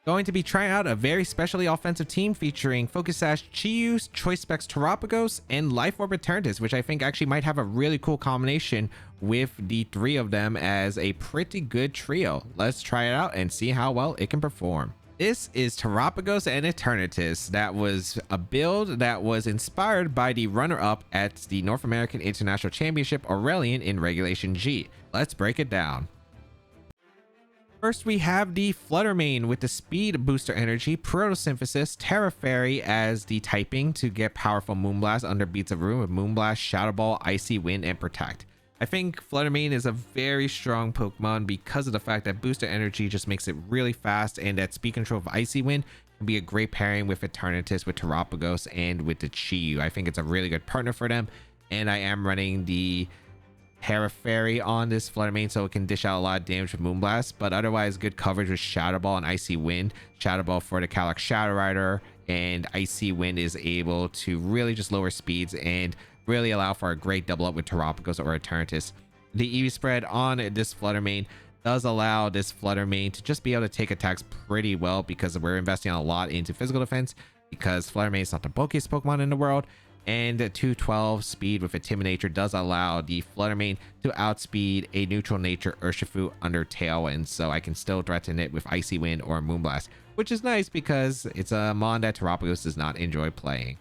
Going to be trying out a very specially offensive team featuring Focus Sash Chiyu, Choice Specs Terapagos, and Life Orb Eternatus, which I think actually might have a really cool combination with the three of them as a pretty good trio. Let's try it out and see how well it can perform. This is Terapagos and Eternatus. That was a build that was inspired by the runner-up at the North American International Championship Aurelian in Regulation G. Let's break it down. First, we have the Flutter main with the Speed Booster Energy, Protosynthesis, Terra Fairy as the typing to get powerful Moonblast under Beats of Ruin with Moonblast, Shadow Ball, Icy Wind, and Protect. I think Flutter main is a very strong Pokemon because of the fact that Booster Energy just makes it really fast, and that speed control of Icy Wind can be a great pairing with Eternatus, with Terapagos, and with the Chiyu. I think it's a really good partner for them, and I am running the Terra Fairy on this Flutter main so it can dish out a lot of damage with Moonblast, but otherwise good coverage with Shadow Ball and Icy Wind. Shadow Ball for the Calyx Shadow Rider, and Icy Wind is able to really just lower speeds and really allow for a great double up with Terapagos or Eternatus. The EV spread on this Flutter main does allow this Flutter main to just be able to take attacks pretty well because we're investing a lot into physical defense because Flutter main is not the bulkiest Pokemon in the world. And 212 speed with a Timid Nature does allow the Flutter main to outspeed a neutral nature Urshifu under Tailwind, so I can still threaten it with Icy Wind or Moonblast, which is nice because it's a mon that Terapagos does not enjoy playing.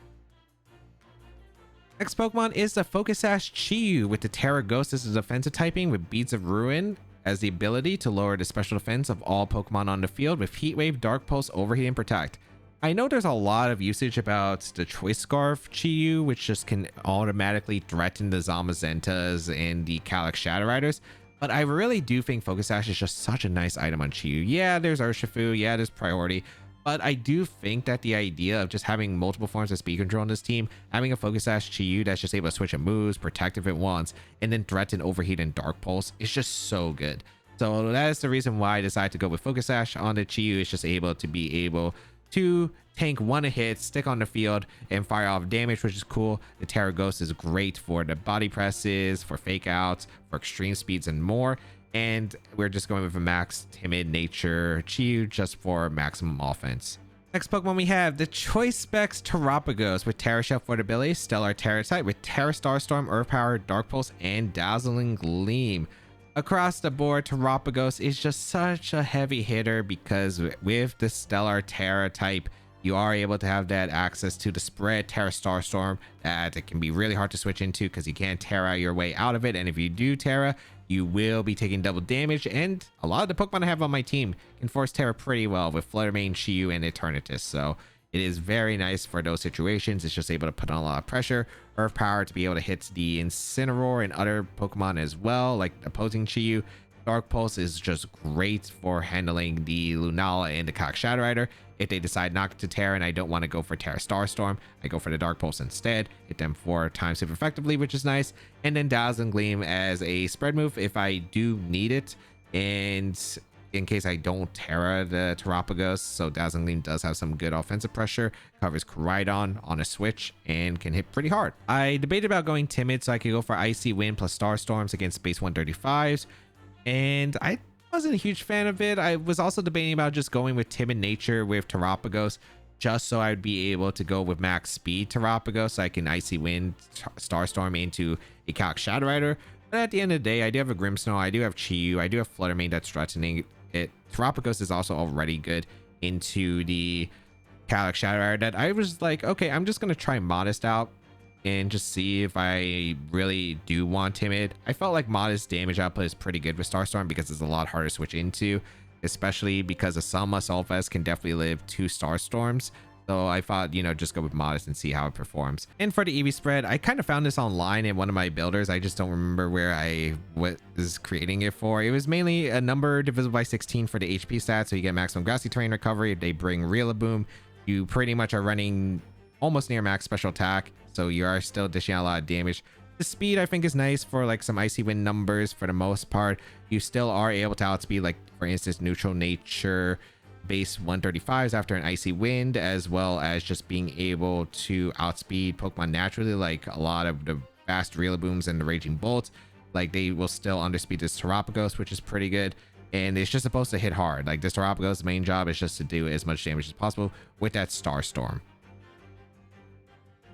Next Pokemon is the Focus Sash Chiyu with the Terra Ghost as a defensive typing with Beads of Ruin as the ability to lower the special defense of all Pokemon on the field with Heat Wave, Dark Pulse, Overheat, and Protect. I know there's a lot of usage about the Choice Scarf Chiyu, which just can automatically threaten the Zamazentas and the Calyx Shadow Riders, but I really do think Focus Sash is just such a nice item on Chiyu. Yeah, there's Urshifu, yeah, there's priority, but I do think that the idea of just having multiple forms of speed control on this team, having a Focus Sash Chiyu that's just able to switch a moves, protect if it wants, and then threaten Overheat and Dark Pulse is just so good. So that is the reason why I decided to go with Focus Sash on the Chiyu. It's just able to be able to tank one hit, stick on the field, and fire off damage, which is cool. The Terra Ghost is great for the body presses, for fake outs, for extreme speeds, and more. And we're just going with a max Timid Nature Chiyu just for maximum offense. Next Pokemon we have the Choice Specs Terapagos with Terra Shell for the ability, Stellar Terra type with Terra Starstorm, Earth Power, Dark Pulse, and Dazzling Gleam. Across the board, Terapagos is just such a heavy hitter because with the Stellar Terra type, you are able to have that access to the spread Terra Starstorm that it can be really hard to switch into because you can't Terra your way out of it. And if you do Terra, you will be taking double damage. And a lot of the Pokemon I have on my team can force Terra pretty well with Flutter main, Chiyu, and Eternatus. So it is very nice for those situations. It's just able to put on a lot of pressure. Earth Power to be able to hit the Incineroar and other Pokemon as well, like opposing Chiyu. Dark Pulse is just great for handling the Lunala and the Calyx Shadow Rider. If they decide not to Terra and I don't want to go for Terra Starstorm, I go for the Dark Pulse instead. Hit them 4 times super effectively, which is nice. And then Dazzling Gleam as a spread move if I do need it. And in case I don't Terra the Terapagos, so Dazzling Gleam does have some good offensive pressure, covers Koraidon on a switch, and can hit pretty hard. I debated about going Timid, so I could go for Icy Wind plus Starstorms against base 135s, and I wasn't a huge fan of it. I was also debating about just going with Timid Nature with Terapagos, just so I'd be able to go with max speed Terapagos, so I can Icy Wind Starstorm into a Calyx Shadow Rider. But at the end of the day, I do have a Grimmsnow, I do have Chiyu, I do have Flutter main that's threatening it. Terapagos is also already good into the Calyx Shadow Rider that I was like, okay, I'm just going to try Modest out and just see if I really do want Timid. I felt like Modest damage output is pretty good with Starstorm because it's a lot harder to switch into, especially because a Selma Solfest can definitely live 2 Starstorms. So I thought, you know, just go with Modest and see how it performs. And for the EV spread, I kind of found this online in one of my builders. I just don't remember where I was creating it for. It was mainly a number divisible by 16 for the HP stat. So you get maximum grassy terrain recovery. If they bring Rillaboom, you pretty much are running almost near max special attack. So you are still dishing out a lot of damage. The speed I think is nice for like some Icy Wind numbers for the most part. You still are able to outspeed, like for instance, Neutral Nature base 135s after an Icy Wind, as well as just being able to outspeed Pokemon naturally, like a lot of the fast Rillaboom and the Raging Bolt. Like they will still underspeed this Terapagos, which is pretty good. and it's just supposed to hit hard. Like this Terapagos' main job is just to do as much damage as possible with that Star Storm.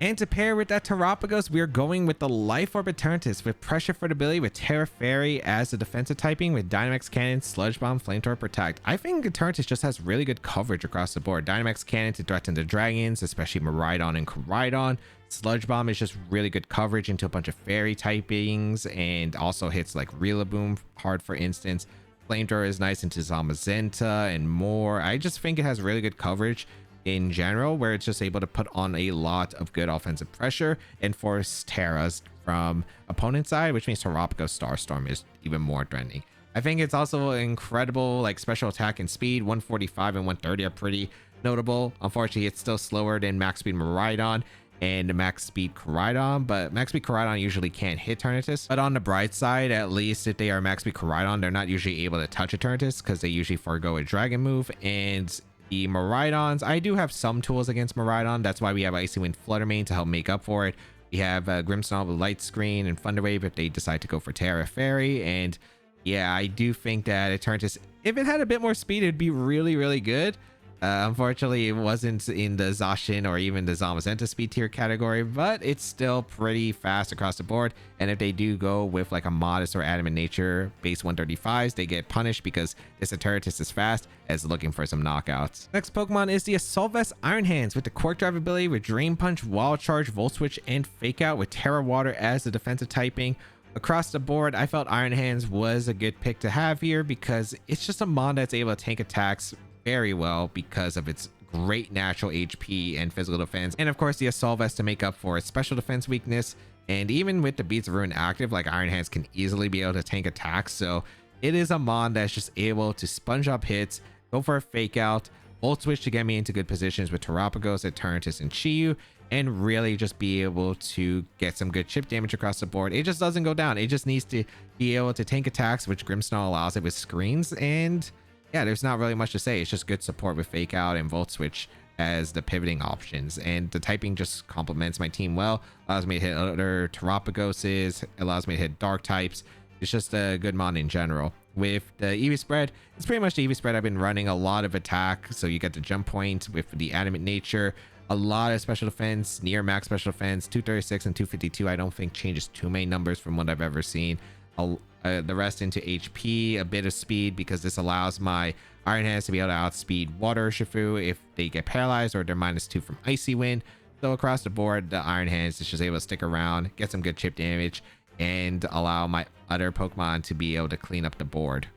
And to pair with that Terapagos, we're going with the Life Orb Eternatus with Pressure for the ability with Terra Fairy as the defensive typing with Dynamax Cannon, Sludge Bomb, Flamethrower, Protect. I think Eternatus just has really good coverage across the board. Dynamax Cannon to threaten the dragons, especially Miraidon and Koraidon. Sludge Bomb is just really good coverage into a bunch of fairy typings and also hits like Rillaboom hard, for instance. Flamethrower is nice into Zamazenta and more. I just think it has really good coverage in general, where it's just able to put on a lot of good offensive pressure and force Terras from opponent's side, which means Terapagos Starstorm is even more threatening. I think it's also incredible, like special attack and speed. 145 and 130 are pretty notable. Unfortunately, it's still slower than max speed Miraidon and max speed Koraidon, but max speed Koraidon usually can't hit Eternatus. But on the bright side, at least if they are max speed Koraidon, they're not usually able to touch Eternatus because they usually forego a dragon move. And the Miraidons, I do have some tools against Miraidon. That's why we have Icy Wind Fluttermane to help make up for it. We have Grimmsnarl with Light Screen and Thunder Wave if they decide to go for Terra Fairy. And yeah, I do think that Eternatus, if it had a bit more speed, it'd be really, really good. Unfortunately, it wasn't in the Zacian or even the Zamazenta speed tier category, but it's still pretty fast across the board. And if they do go with like a Modest or Adamant Nature base 135s, they get punished because this Eternatus is fast as looking for some knockouts. Next Pokemon is the Assault Vest Iron Hands with the Quark Drive ability with Drain Punch, Wild Charge, Volt Switch, and Fake Out with Terra Water as the defensive typing. Across the board, I felt Iron Hands was a good pick to have here because it's just a mon that's able to tank attacks very well because of its great natural HP and physical defense, and of course the Assault Vest to make up for its special defense weakness. And even with the Beads of Ruin active, like Iron Hands can easily be able to tank attacks, so it is a mon that's just able to sponge up hits, go for a Fake Out, Volt Switch to get me into good positions with Terapagos, Eternatus, and Chi-Yu, and really just be able to get some good chip damage across the board. It just doesn't go down. It just needs to be able to tank attacks, which Grimmsnarl allows it with screens. And yeah, there's not really much to say. It's just good support with Fake Out and Volt Switch as the pivoting options, and the typing just complements my team well. Allows me to hit other Terapagoses, allows me to hit dark types. It's just a good mon in general. With the EV spread, it's pretty much the EV spread I've been running. A lot of attack, so you get the jump point with the Adamant Nature, a lot of special defense, near max special defense. 236 and 252 I don't think changes too many numbers from what I've ever seen. The rest into HP, a bit of speed because this allows my Iron Hands to be able to outspeed Water Shifu if they get paralyzed or they're -2 from Icy Wind. So across the board, the Iron Hands is just able to stick around, get some good chip damage, and allow my other Pokemon to be able to clean up the board.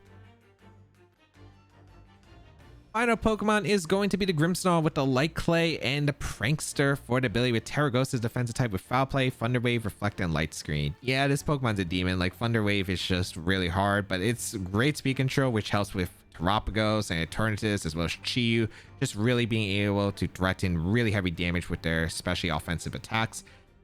Final Pokemon is going to be the Grimmsnarl with the Light Clay and the Prankster for the ability with Terragos's defensive type with Foul Play, Thunder Wave, Reflect, and Light Screen. Yeah, this Pokemon's a demon. Like Thunder Wave is just really hard, but it's great speed control, which helps with Terapagos and Eternatus as well as Chi-Yu, just really being able to threaten really heavy damage with their especially offensive attacks.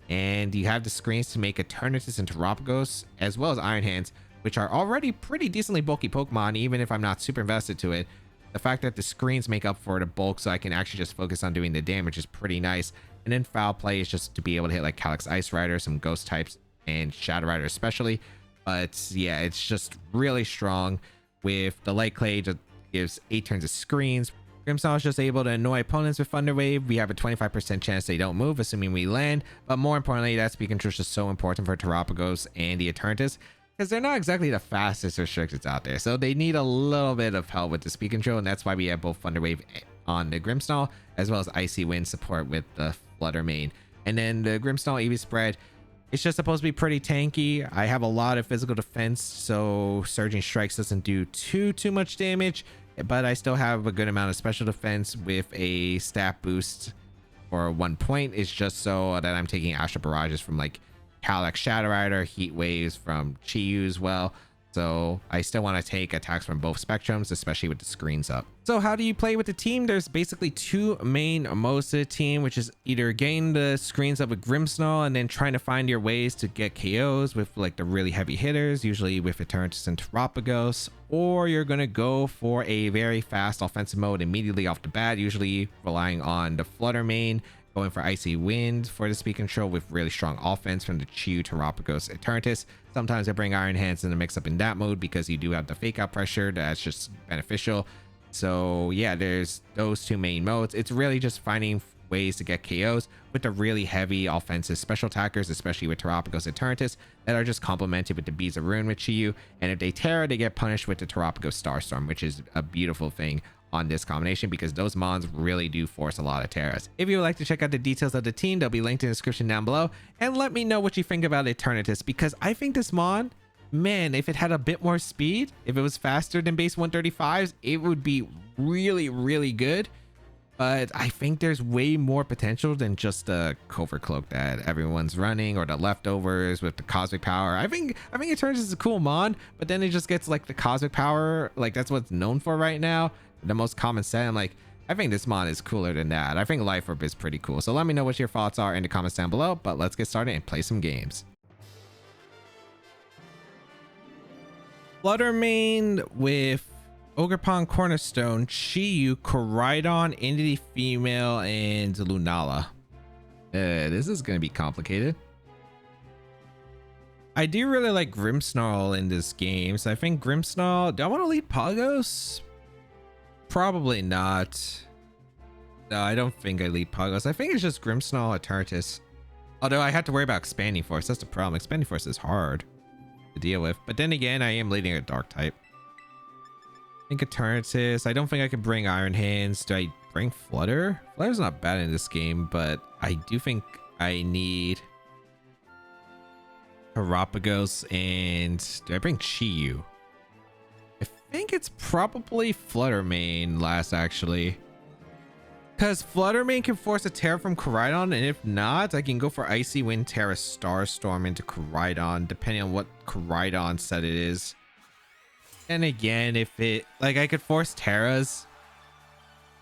And you have the screens to make Eternatus and Terapagos as well as Iron Hands, which are already pretty decently bulky Pokemon, even if I'm not super invested to it. The fact that the screens make up for the bulk so I can actually just focus on doing the damage is pretty nice. And then Foul Play is just to be able to hit like Calyx Ice Rider, some Ghost types, and Shadow Rider especially. But yeah, it's just really strong. With the Light Clay, just gives 8 turns of screens. Grimmsnarl is just able to annoy opponents with Thunder Wave. We have a 25% chance they don't move, assuming we land. But more importantly, that speed control is just so important for Terapagos and the Eternatus, because they're not exactly the fastest restricteds out there. So they need a little bit of help with the speed control, and that's why we have both Thunder Wave on the Grimmsnarl, as well as Icy Wind support with the Fluttermane. And then the Grimmsnarl EV spread, it's just supposed to be pretty tanky. I have a lot of physical defense, so Surging Strikes doesn't do too much damage, but I still have a good amount of special defense with a stat boost for 1 point. It's just so that I'm taking Astral Barrages from like Calyx Shadow Rider, Heat Waves from Chi-Yu as well. So I still want to take attacks from both spectrums, especially with the screens up. So how do you play with the team? There's basically 2 main modes of the team, which is either getting the screens up with Grimmsnarl and then trying to find your ways to get KOs with like the really heavy hitters, usually with Eternatus and Terapagos, or you're going to go for a very fast offensive mode immediately off the bat, usually relying on the Fluttermane Going for Icy Wind for the speed control with really strong offense from the Terapagos Eternatus. Sometimes I bring Iron Hands in the mix up in that mode because you do have the fake out pressure. That's just beneficial. So yeah, there's those two main modes. It's really just finding ways to get KOs with the really heavy offensive special attackers, especially with Terapagos Eternatus, that are just complemented with the Beads of Ruin with Chiyu. And if they Terra, they get punished with the Terapagos Starstorm, which is a beautiful thing on this combination because those mons really do force a lot of Terras. If you would like to check out the details of the team, they'll be linked in the description down below. And let me know what you think about Eternatus, because I think this mon, man, if it had a bit more speed, if it was faster than base 135s, it would be really, really good. But I think there's way more potential than just the covert cloak that everyone's running or the leftovers with the cosmic power. I think Eternatus is a cool mon, but then it just gets like the cosmic power, like that's what's known for right now, the most common set. I'm like, I think this mon is cooler than that. I think Life Orb is pretty cool. So let me know what your thoughts are in the comments down below, but let's get started and play some games. Flutter main with Ogerpon Cornerstone, Chiyu, Koraidon, Entity Female, and Lunala. This is going to be complicated. I do really like Grimmsnarl in this game, so I think Grimmsnarl... Do I want to lead Pagos? Probably not. No, I don't think I lead Pagos. I think it's just Grimmsnarl, Eternatus. Although I have to worry about Expanding Force. That's the problem. Expanding Force is hard to deal with. But then again, I am leading a Dark type. I think Eternatus. I don't think I can bring Iron Hands. Do I bring Flutter? Flutter's not bad in this game, but I do think I need Terapagos, and do I bring Chiyu? I think it's probably Flutter main last, actually. Because Flutter main can force a Terra from Koraidon, and if not, I can go for Icy Wind, Terra, Starstorm into Koraidon, depending on what Koraidon set it is. And again, if it, like, I could force Terras,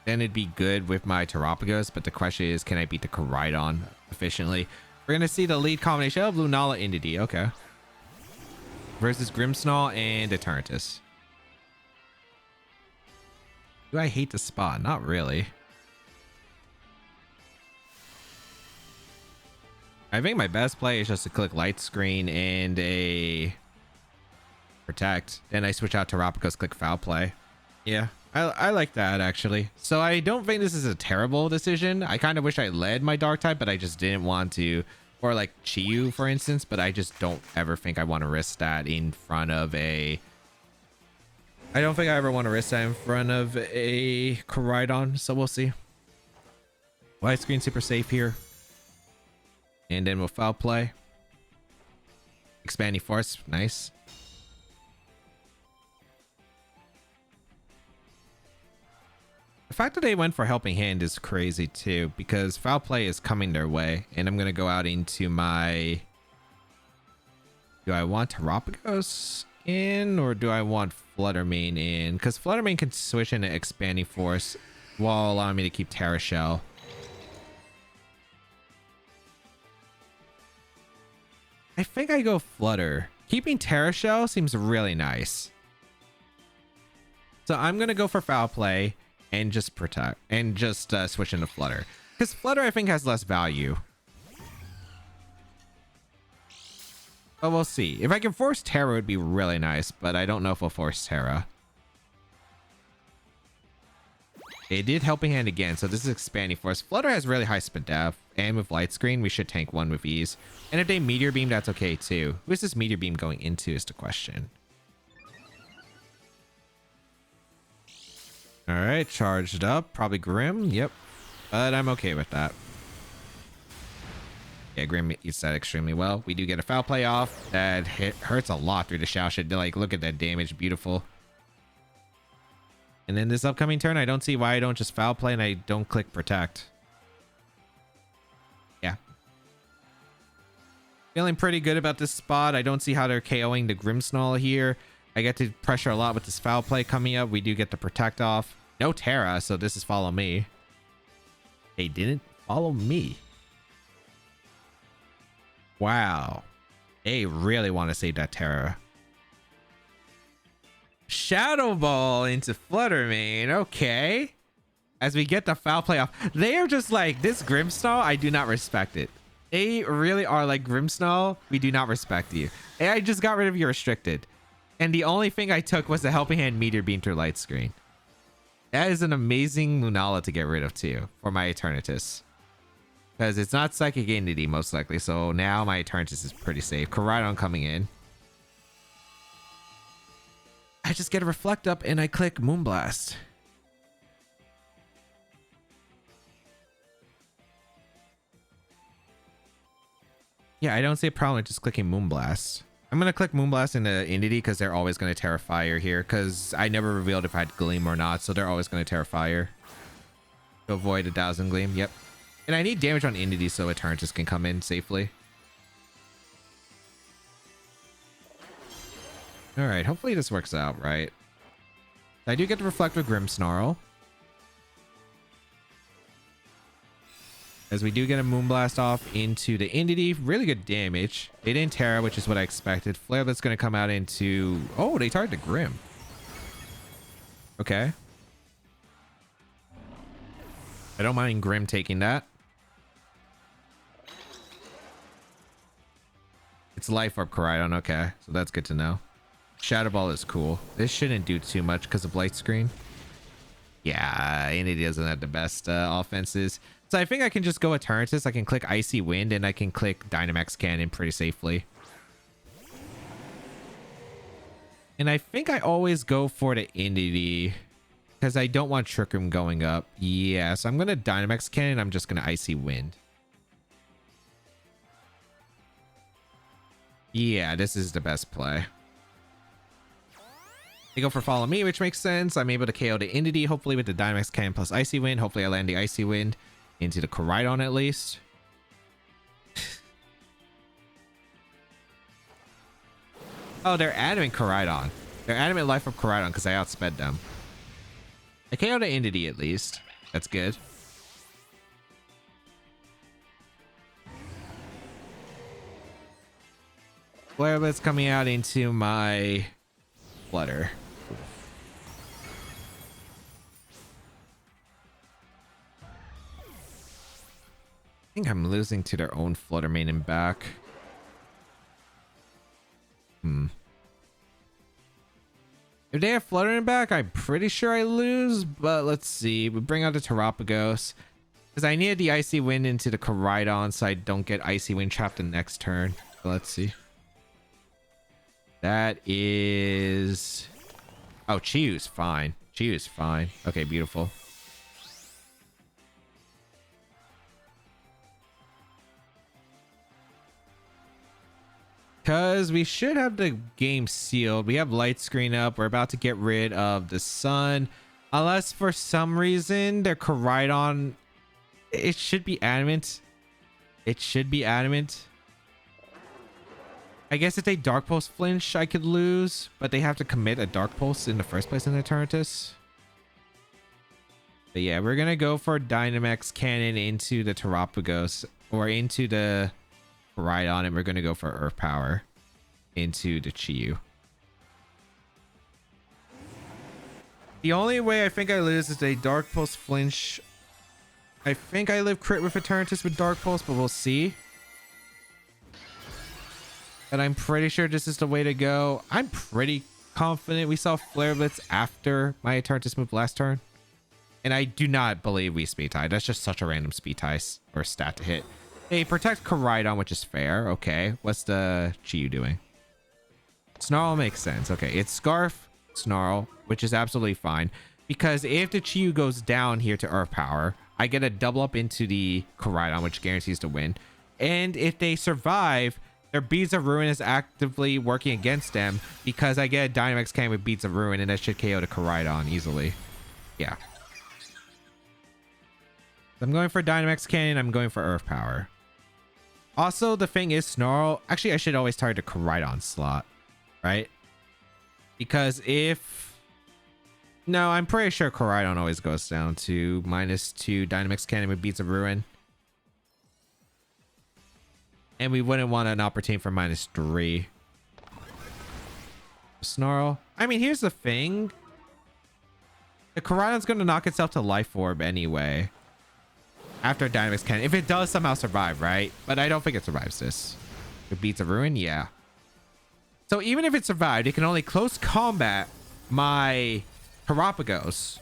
then it'd be good with my Terapagos, but the question is, can I beat the Koraidon efficiently? We're going to see the lead combination of Lunala Entity, okay. Versus Grimmsnarl and Eternatus. Do I hate the spot? Not really. I think my best play is just to click Light Screen and a Protect. Then I switch out to Terapagos, click Foul Play. Yeah, I like that, actually. So I don't think this is a terrible decision. I kind of wish I led my Dark type, but I just didn't want to. Or like Chiyu, for instance, but I just don't ever think I want to risk that in front of a... I don't think I ever want to risk that in front of a Koraidon, so we'll see. Light Screen super safe here. And then we'll Foul Play. Expanding Force, nice. The fact that they went for Helping Hand is crazy too, because Foul Play is coming their way, and I'm gonna go out into my... Do I want Terapagos in, or do I want Flutter main in? Because Flutter main can switch into Expanding Force while allowing me to keep Terra Shell. I think I go Flutter. Keeping Terra Shell seems really nice. So I'm gonna go for Foul Play and just Protect and just switch into Flutter, because Flutter I think has less value. But we'll see. If I can force Terra, it would be really nice, but I don't know if we'll force Terra. It did Helping Hand again, so this is Expanding Force. Flutter has really high spin def, and with Light Screen, we should tank one with ease. And if they Meteor Beam, that's okay too. Who is this Meteor Beam going into is the question. All right, charged up. Probably Grim. Yep. But I'm okay with that. Yeah, Grim eats that extremely well. We do get a Foul Play off. That hurts a lot through the Xiaoxia. Like, look at that damage. Beautiful. And then this upcoming turn, I don't see why I don't just Foul Play and I don't click Protect. Yeah. Feeling pretty good about this spot. I don't see how they're KOing the Grimmsnarl here. I get to pressure a lot with this Foul Play coming up. We do get the Protect off. No Terra, so this is Follow Me. They didn't follow me. Wow. They really want to save that Terra. Shadow Ball into Flutter main. Okay. as we get the foul play off. They are just like, this Grimmsnarl, I do not respect it. They really are like, Grimmsnarl, we do not respect you. And I just got rid of your restricted. And the only thing I took was the Helping Hand Meteor Beam through Light Screen. That is an amazing Lunala to get rid of too, for my Eternatus. Because it's not Psychic Entity, most likely. So now my Eternatus is pretty safe. Koraidon coming in. I just get a Reflect Up and I click Moonblast. Yeah, I don't see a problem with just clicking Moonblast. I'm going to click Moonblast into Entity because they're always going to Terrafire here. Because I never revealed if I had Gleam or not. So they're always going to Terrafire. To avoid a Dazzling Gleam. Yep. And I need damage on Entity so Eternatus can come in safely. Alright, hopefully this works out right. I do get to reflect with Grimmsnarl. As we do get a Moonblast off into the Entity. Really good damage. They didn't Terra, which is what I expected. Flare Blitz going to come out into... Oh, they target the Grim. Okay. I don't mind Grim taking that. It's Life Orb Koraidon. Okay, so that's good to know. Shadow Ball is cool. This shouldn't do too much because of Light Screen. Yeah, Entity doesn't have the best offenses. So I think I can just go Eternatus. I can click Icy Wind and I can click Dynamax Cannon pretty safely. And I think I always go for the Entity because I don't want Trick Room going up. Yeah, so I'm going to Dynamax Cannon. I'm just going to Icy Wind. Yeah, this is the best play. They go for Follow Me, which makes sense. I'm able to KO the Entity, hopefully with the Dynamax Cannon plus Icy Wind. Hopefully I land the Icy Wind into the Koraidon at least. Oh, they're adamant Koraidon. They're adamant Life Orb Koraidon because I outsped them. I KO the Entity at least. That's good. Flare Blitz coming out into my Flutter. I think I'm losing to their own Flutter Mane and back. If they have Flutter in back, I'm pretty sure I lose, but let's see. We bring out the Terapagos because I needed the Icy Wind into the Koraidon so I don't get Icy Wind trapped the next turn. So let's see. That is... Oh, Chiyu's fine. Chiyu's fine. Okay, beautiful. Because we should have the game sealed. We have Light Screen up. We're about to get rid of the Sun. Unless for some reason their Koraidon... It should be adamant. It should be adamant. I guess if they Dark Pulse flinch, I could lose. But they have to commit a Dark Pulse in the first place in Eternatus. But yeah, we're going to go for Dynamax Cannon into the Terapagos. Or into the... Koraidon, and we're going to go for Earth Power into the Chiyu. The only way I think I lose is a Dark Pulse flinch. I think I live crit with Eternatus with Dark Pulse, but we'll see. And I'm pretty sure this is the way to go. I'm pretty confident we saw Flare Blitz after my Eternatus move last turn. And I do not believe we speed tie. That's just such a random speed tie or stat to hit. They protect Koraidon, which is fair. Okay. What's the Chiyu doing? Snarl makes sense. Okay. It's Scarf, Snarl, which is absolutely fine. Because if the Chiyu goes down here to Earth Power, I get a double up into the Koraidon, which guarantees to win. And if they survive, their Beads of Ruin is actively working against them because I get a Dynamax Cannon with Beads of Ruin and that should KO the Koraidon easily. Yeah. I'm going for Dynamax Cannon. I'm going for Earth Power. Also, the thing is, Snarl... Actually, I should always target the Koraidon slot, right? Because if... No, I'm pretty sure Koraidon always goes down to -2 Dynamax Cannon with Beats of Ruin. And we wouldn't want an opportunity for -3. Snarl. I mean, here's the thing. The Koraidon's going to knock itself to Life Orb anyway. After Dynamax can. If it does somehow survive, right? But I don't think it survives this. It beats a Ruin? Yeah. So even if it survived, it can only close combat my Terapagos.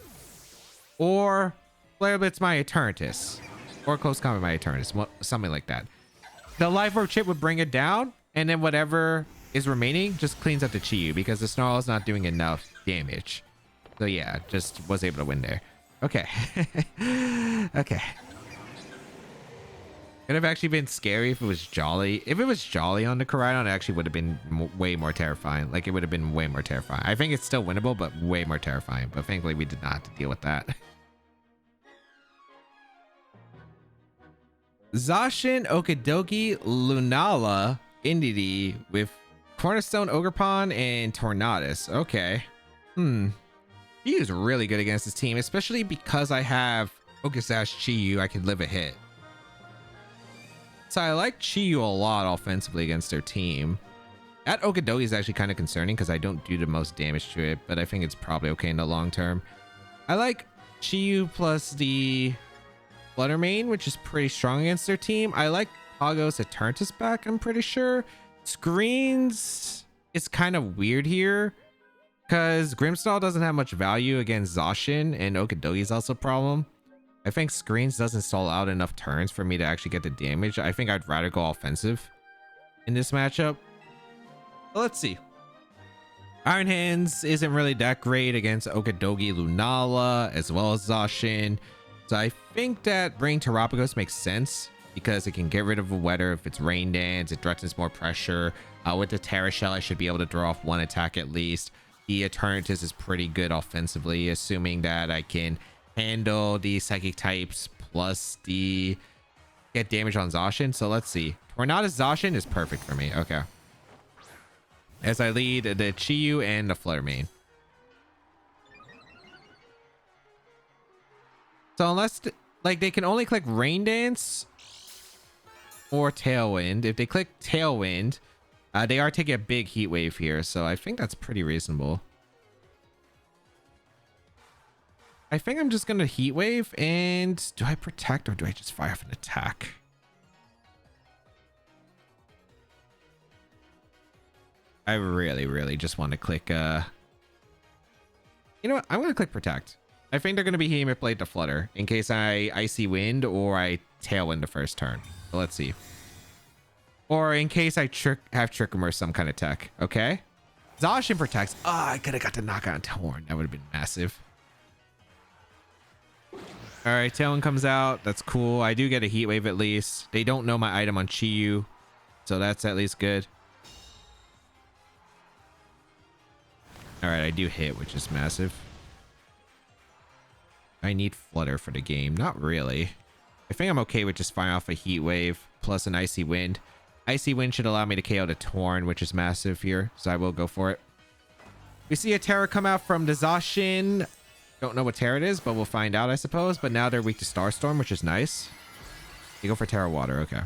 Or Flare Blitz my Eternatus. Or close combat my Eternatus. Something like that. The Life Orb chip would bring it down. And then whatever is remaining just cleans up the Chi-Yu. Because the Snarl is not doing enough damage. So yeah, just was able to win there. Okay. Okay. Could have actually been scary if it was Jolly. If it was Jolly on the Koraidon, it actually would have been way more terrifying. Like, it would have been way more terrifying. I think it's still winnable, but way more terrifying. But thankfully, we did not have to deal with that. Zacian, Okidogi, Lunala, Indeedee with Cornerstone, Ogerpon, and Tornadus. Okay. He is really good against this team, especially because I have Okisash Chi-Yu. I can live a hit. So I like Chi-Yu a lot offensively against their team. That Okidogi is actually kind of concerning because I don't do the most damage to it, but I think it's probably okay in the long term. I like Chi-Yu plus the Flutter Mane, which is pretty strong against their team. I like Pagos Eternatus back, I'm pretty sure. Screens is kind of weird here because Grimmsnarl doesn't have much value against Zacian, and Okidogi is also a problem. I think Screens doesn't stall out enough turns for me to actually get the damage. I think I'd rather go offensive in this matchup. But let's see. Iron Hands isn't really that great against Okidogi, Lunala, as well as Zacian. So I think that bringing Terapagos makes sense because it can get rid of a weather if it's Rain Dance. It threatens more pressure. With the Terra Shell, I should be able to draw off one attack at least. The Eternatus is pretty good offensively, assuming that I can handle the psychic types plus the get damage on Zacian. So let's see. Tornadus Zacian is perfect for me. Okay. As I lead the Chi-Yu and the Flutter Mane. So unless like they can only click Rain Dance or Tailwind. If they click Tailwind, they are taking a big heat wave here. So I think that's pretty reasonable. I think I'm just going to Heat Wave, and do I protect or do I just fire off an attack? I really just want to click, you know what? I'm going to click Protect. I think they're going to be Heat Blade to Flutter in case I Icy Wind or I Tailwind the first turn. So let's see. Or in case I have Trick Room or some kind of tech. Okay. Zacian protects. Oh, I could have got the knockout on Torn. That would have been massive. All right, Tailwind comes out. That's cool. I do get a Heat Wave at least. They don't know my item on Chi-Yu, so that's at least good. All right, I do hit, which is massive. I need Flutter for the game. Not really. I think I'm okay with just firing off a Heat Wave plus an Icy Wind. Icy Wind should allow me to KO the Torn, which is massive here, so I will go for it. We see a Terra come out from the Zacian. Don't know what Terra it is, but we'll find out, I suppose. But now they're weak to Starstorm, which is nice. You go for Terra Water, okay.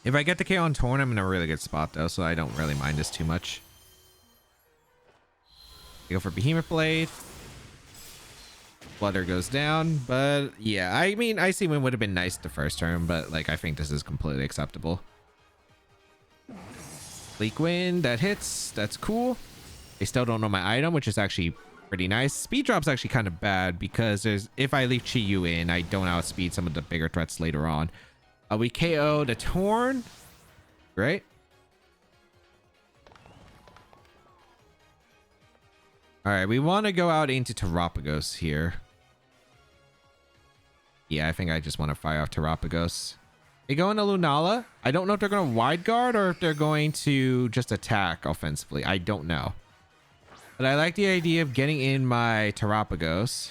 If I get the KO on Torn, I'm in a really good spot, though, so I don't really mind this too much. You go for Behemoth Blade. Flutter goes down, but yeah, I mean, Icy Wind would have been nice the first turn, but like, I think this is completely acceptable. Bleak Wind, that hits. That's cool. They still don't know my item, which is actually pretty nice. Speed drop's actually kind of bad because if I leave Chi-Yu in, I don't outspeed some of the bigger threats later on. We KO the Torn. Great. All right, we want to go out into Terapagos here. Yeah, I think I just want to fire off Terapagos. They go into Lunala. I don't know if they're going to wide guard or if they're going to just attack offensively. I don't know. But I like the idea of getting in my Terapagos.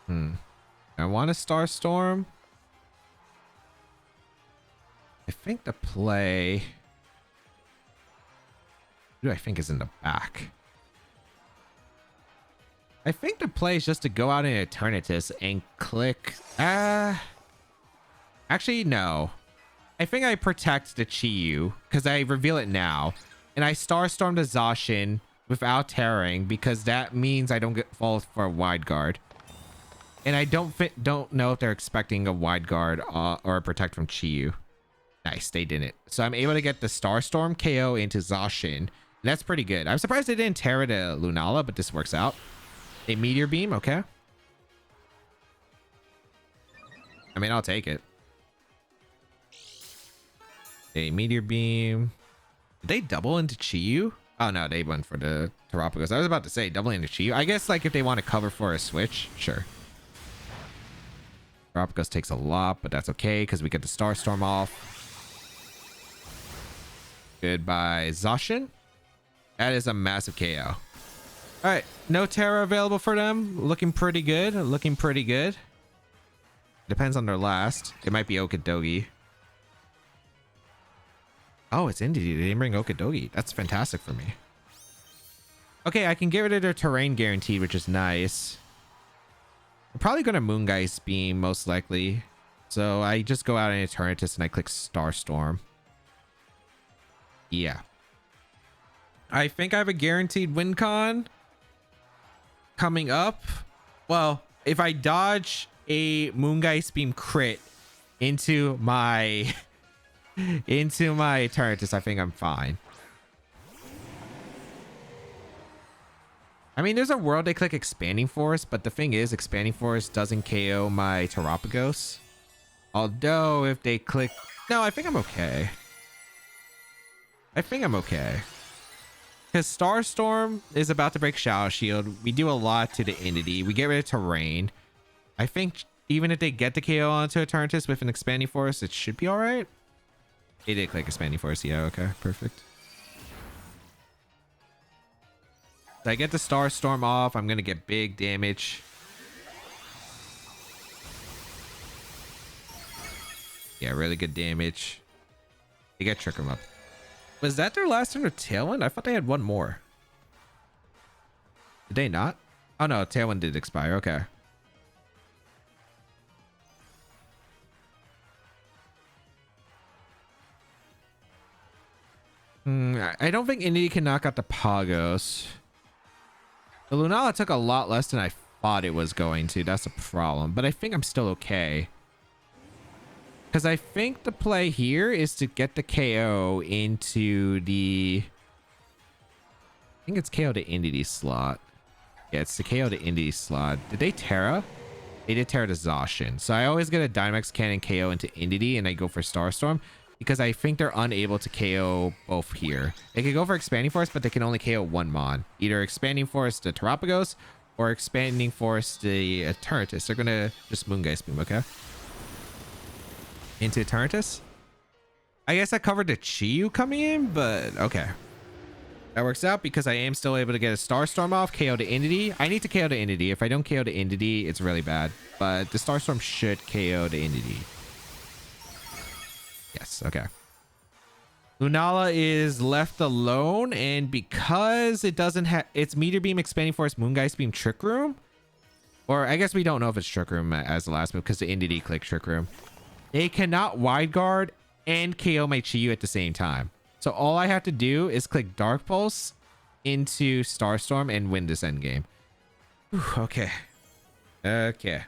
I want a Starstorm. I think the play... Who do I think is in the back? I think the play is just to go out in Eternatus and click... Actually, no. I think I protect the Chi-Yu because I reveal it now. and I Starstormed a Zacian without tearing because that means I don't get fall for a wide guard. And I don't know if they're expecting a wide guard or a protect from Chiyu. Nice, they didn't. So I'm able to get the Starstorm KO into Zacian. And that's pretty good. I'm surprised they didn't tear it to Lunala, but this works out. A Meteor Beam, okay. I mean, I'll take it. A Meteor Beam. Did they double into Chiyu? Oh no, they went for the Terapagos. I was about to say doubling into Chiyu. I guess like if they want to cover for a switch, sure. Terapagos takes a lot, but that's okay because we get the Starstorm off. Goodbye, Zacian. That is a massive KO. All right, no Terra available for them. Looking pretty good. Looking pretty good. Depends on their last. It might be Okidogi. Oh, it's Indeedee. They didn't bring Okidogi. That's fantastic for me. Okay, I can get rid of their terrain guaranteed, which is nice. I'm probably going to Moongeist Beam, most likely. So I just go out in Eternatus and I click Starstorm. Yeah. I think I have a guaranteed win con coming up. Well, if I dodge a Moongeist Beam crit into my Eternatus, I think I'm fine. I mean, there's a world they click Expanding Force, but the thing is, Expanding Force doesn't KO my Terapagos. Although, if they click... No, I think I'm okay. I think I'm okay. Because Starstorm is about to break Shadow Shield. We do a lot to the Indeedee. We get rid of Terrain. I think even if they get the KO onto Eternatus with an Expanding Force, it should be alright. They did click Expanding Force. Yeah, okay. Perfect. So I get the Starstorm off. I'm going to get big damage. Yeah, really good damage. They get Trick 'em Up. Was that their last turn of Tailwind? I thought they had one more. Did they not? Oh no, Tailwind did expire. Okay. I don't think Indeedee can knock out the Pagos. The Lunala took a lot less than I thought it was going to. That's a problem. But I think I'm still okay. Because I think the play here is to get the KO into the... I think it's KO to Indeedee slot. Yeah, it's the KO to Indeedee slot. Did they Terra? They did Terra to Zacian. So I always get a Dynamax Cannon KO into Indeedee and I go for Starstorm. Because I think they're unable to KO both here. They could go for Expanding Force, but they can only KO one Mon. Either Expanding Force to Terapagos or Expanding Force to Eternatus. They're going to just Moongeist Beam, okay? Into Eternatus? I guess I covered the Chiyu coming in, but okay. That works out because I am still able to get a Starstorm off, KO to Indeedee. I need to KO to Indeedee. If I don't KO to Indeedee, it's really bad. But the Starstorm should KO to Indeedee. Yes, okay. Lunala is left alone, and because it doesn't have its Meteor Beam, Expanding Force, Moongeist Beam, Trick Room, or I guess we don't know if it's Trick Room as the last move because the Indeedee click Trick Room. They cannot Wide Guard and KO my Chiyu at the same time. So all I have to do is click Dark Pulse into Starstorm and win this endgame. Okay. Okay.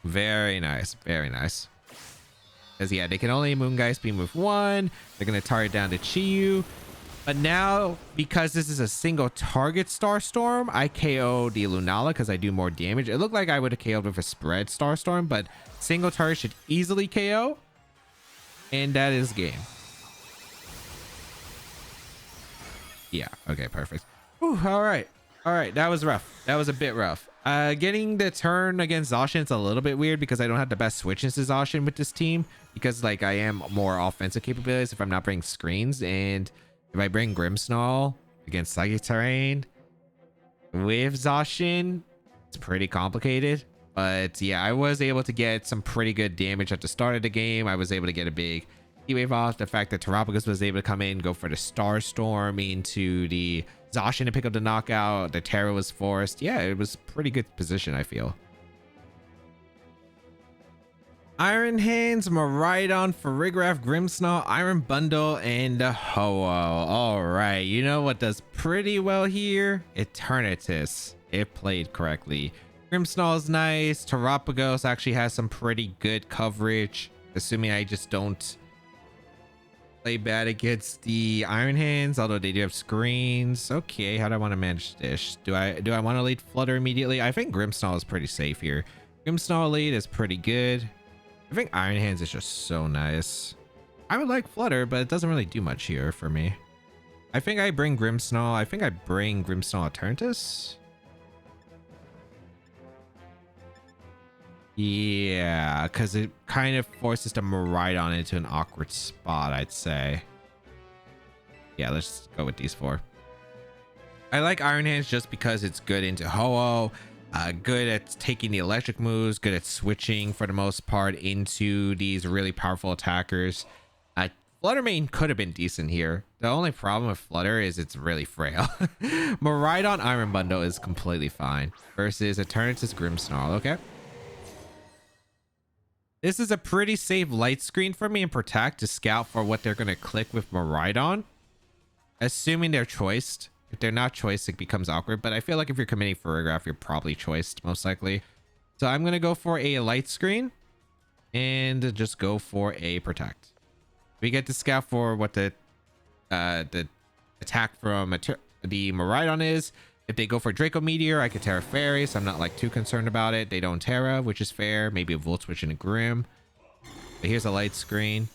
Very nice. Very nice. Because, yeah, they can only Moongeist Beam with one. They're going to target down to Chiyu. But now, because this is a single target Starstorm, I KO the Lunala because I do more damage. It looked like I would have KO'd with a spread Starstorm, but single target should easily KO. And that is game. Yeah, okay, perfect. Whew, all right. All right, that was rough. That was a bit rough. Getting the turn against Zacian is a little bit weird because I don't have the best switches to Zacian with this team. Because, like, I am more offensive capabilities if I'm not bringing screens. And if I bring Grimmsnarl against Psychic Terrain with Zacian, it's pretty complicated. But, yeah, I was able to get some pretty good damage at the start of the game. I was able to get a big Heat Wave off. The fact that Terapagos was able to come in, go for the Starstorm into the Zacian to pick up the knockout. The Terra was forced. Yeah, it was pretty good position, I feel. Iron Hands, Miraidon, Farigiraf, Grimmsnarl, Iron Bundle, and a Ho-Oh. All right, you know what does pretty well here? Eternatus. It played correctly. Grimmsnarl is nice. Terapagos actually has some pretty good coverage, assuming I just don't play bad against the Iron Hands, although they do have screens. Okay, how do I want to manage this? Do I want to lead Flutter immediately? I think Grimmsnarl is pretty safe here. Grimmsnarl lead is pretty good. I think Iron Hands is just so nice. I would like Flutter, but it doesn't really do much here for me. I think I bring Grimmsnarl. I think I bring Grimmsnarl Eternatus. Yeah, because it kind of forces the Miraidon into an awkward spot, I'd say. Yeah, let's go with these four. I like Iron Hands just because it's good into Ho-Oh. Good at taking the electric moves, good at switching for the most part into these really powerful attackers. Flutter Mane could have been decent here. The only problem with Flutter is it's really frail. Miraidon Iron Bundle is completely fine versus Eternatus Grimmsnarl. Okay. This is a pretty safe light screen for me and Protect to scout for what they're going to click with Miraidon, assuming they're choiced. If they're not choiced, it becomes awkward, but I feel like if you're committing Farigiraf, you're probably choiced, most likely. So I'm going to go for a light screen and just go for a Protect. We get to scout for what the attack from the Miraidon is. If they go for Draco Meteor, I could Terra Fairy, so I'm not like too concerned about it. They don't Terra, which is fair. Maybe a Volt Switch and a Grim. But here's a light screen.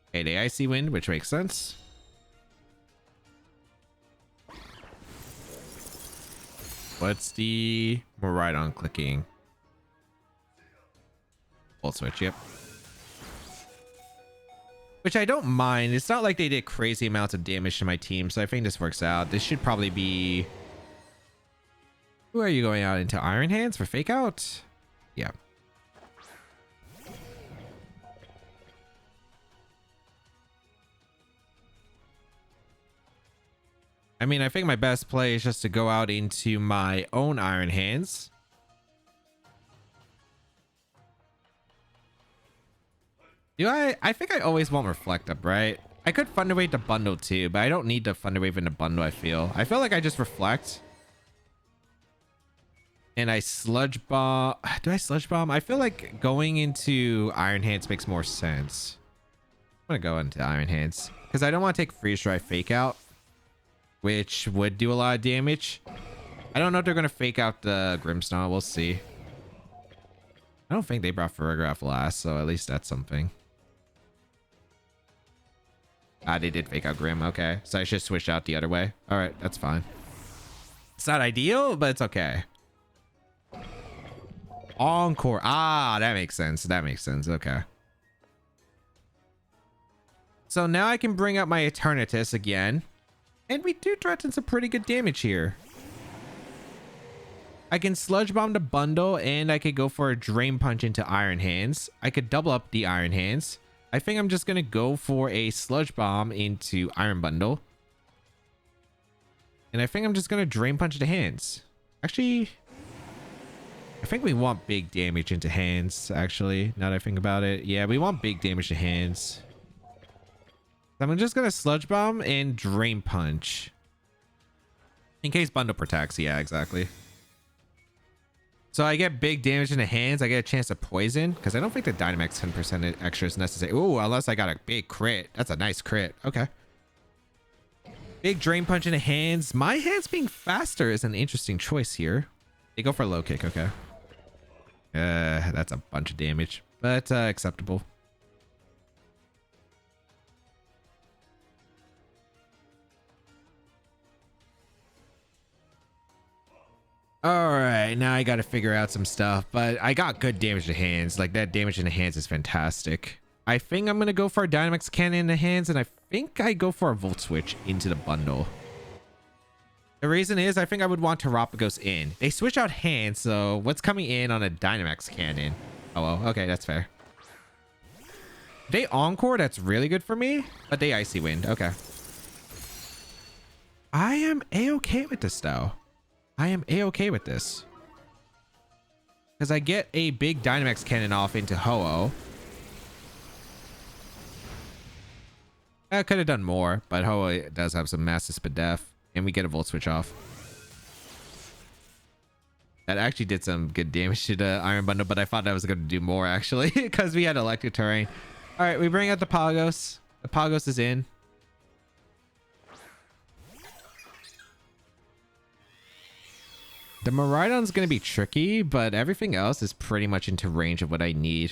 Okay, the Icy Wind, which makes sense. What's the Miraidon clicking? Volt Switch, yep. Which I don't mind. It's not like they did crazy amounts of damage to my team, so I think this works out. This should probably be... Who are you going out into? Iron Hands for Fake Out? Yeah. I mean, I think my best play is just to go out into my own Iron Hands. I think I always want Reflect Up, right? I could Thunder Wave the bundle too, but I don't need the Thunder Wave in the bundle, I feel like I just Reflect. And I Sludge Bomb. Do I Sludge Bomb? I feel like going into Iron Hands makes more sense. I'm gonna go into Iron Hands because I don't want to take Freeze Dry Fake Out, which would do a lot of damage. I don't know if they're gonna Fake Out the Grimmsnarl. We'll see. I don't think they brought Farigiraf last, so at least that's something. Ah, they did Fake Out Grim. Okay, so I should switch out the other way. All right, that's fine. It's not ideal, but it's okay. Encore. Ah, that makes sense. That makes sense. Okay. So now I can bring up my Eternatus again. And we do threaten some pretty good damage here. I can Sludge Bomb the bundle, and I could go for a Drain Punch into Iron Hands. I could double up the Iron Hands. I think I'm just going to go for a Sludge Bomb into Iron Bundle. And I think I'm just going to Drain Punch the hands. Actually, I think we want big damage into hands, actually, now that I think about it. Yeah, we want big damage to hands. So I'm just going to Sludge Bomb and Drain Punch. In case Bundle protects. Yeah, exactly. So I get big damage in the hands. I get a chance to poison because I don't think the Dynamax 10% extra is necessary. Ooh, unless I got a big crit. That's a nice crit. Okay. Big Drain Punch in the hands. My hands being faster is an interesting choice here. They go for a low kick. Okay. That's a bunch of damage, but acceptable. All right, now I got to figure out some stuff, but I got good damage to hands. Like, that damage in the hands is fantastic. I think I'm going to go for a Dynamax Cannon in the hands, and I think I go for a Volt Switch into the bundle. The reason is I think I would want Terapagos in. They switch out hands, so what's coming in on a Dynamax Cannon? Oh, well, okay, that's fair. They Encore, that's really good for me, but they Icy Wind. Okay. I am A-okay with this, though. I am A-okay with this. Because I get a big Dynamax cannon off into Ho-Oh. I could have done more, but Ho-Oh does have some massive speed def. And we get a Volt Switch off. That actually did some good damage to the Iron Bundle, but I thought that was going to do more, actually, because we had Electric Terrain. All right, we bring out the Pagos. The Pagos is in. The Miraidon's going to be tricky, but everything else is pretty much into range of what I need.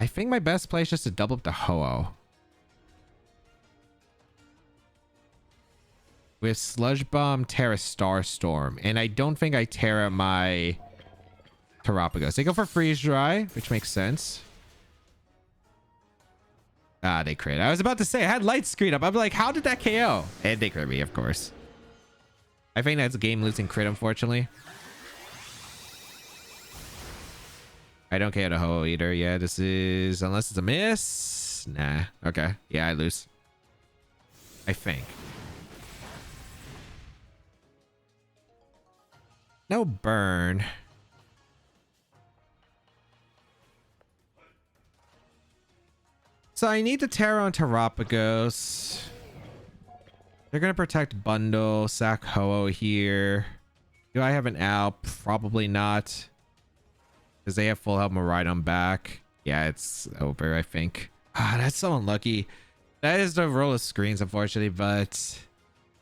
I think my best play is just to double up the Ho-Oh. We have Sludge Bomb, Terra Starstorm, and I don't think I Terra my Terapagos. They go for Freeze Dry, which makes sense. Ah, they crit. I was about to say, I had Light Screen up. I'm like, how did that KO? And they crit me, of course. I think that's a game-losing crit, unfortunately. I don't KO the Ho-Oh either. Yeah, this is... Unless it's a miss? Nah. Okay. Yeah, I lose. I think. No burn. So I need to Terra on Terapagos. They're going to protect Bundle, sack Ho-Oh here. Do I have an out? Probably not. Because they have full health Miraidon back. Yeah, it's over, I think. Ah, that's so unlucky. That is the roll of screens, unfortunately, but...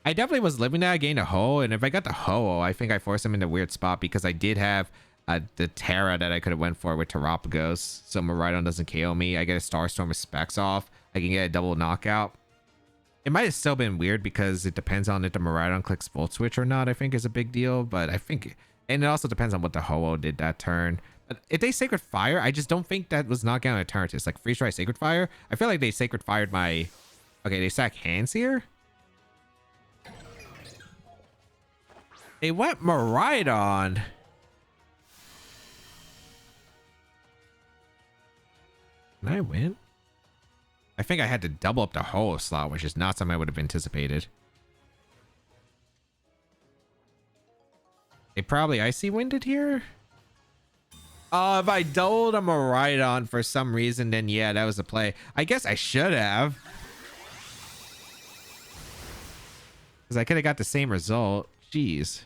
I definitely was living that. I gained a Ho-Oh, and if I got the Ho-Oh, I think I forced him in a weird spot because I did have the Terra that I could have went for with Terapagos. So Miraidon doesn't KO me. I get a Starstorm with Specs off. I can get a double knockout. It might have still been weird because it depends on if the Miraidon clicks Volt Switch or not, I think is a big deal. But I think... And it also depends on what the Ho-Oh did that turn. But if they Sacred Fire, I just don't think that was knocking out Eternatus. Like Freeze Dry Sacred Fire, I feel like they Sacred Fired my... Okay, they sack hands here? They went Miraidon. Can I win? I think I had to double up the Ho-Oh slot, which is not something I would have anticipated. They probably Icy Winded here? Oh, if I doubled a Miraidon for some reason, then yeah, that was the play. I guess I should have. Because I could have got the same result. Jeez.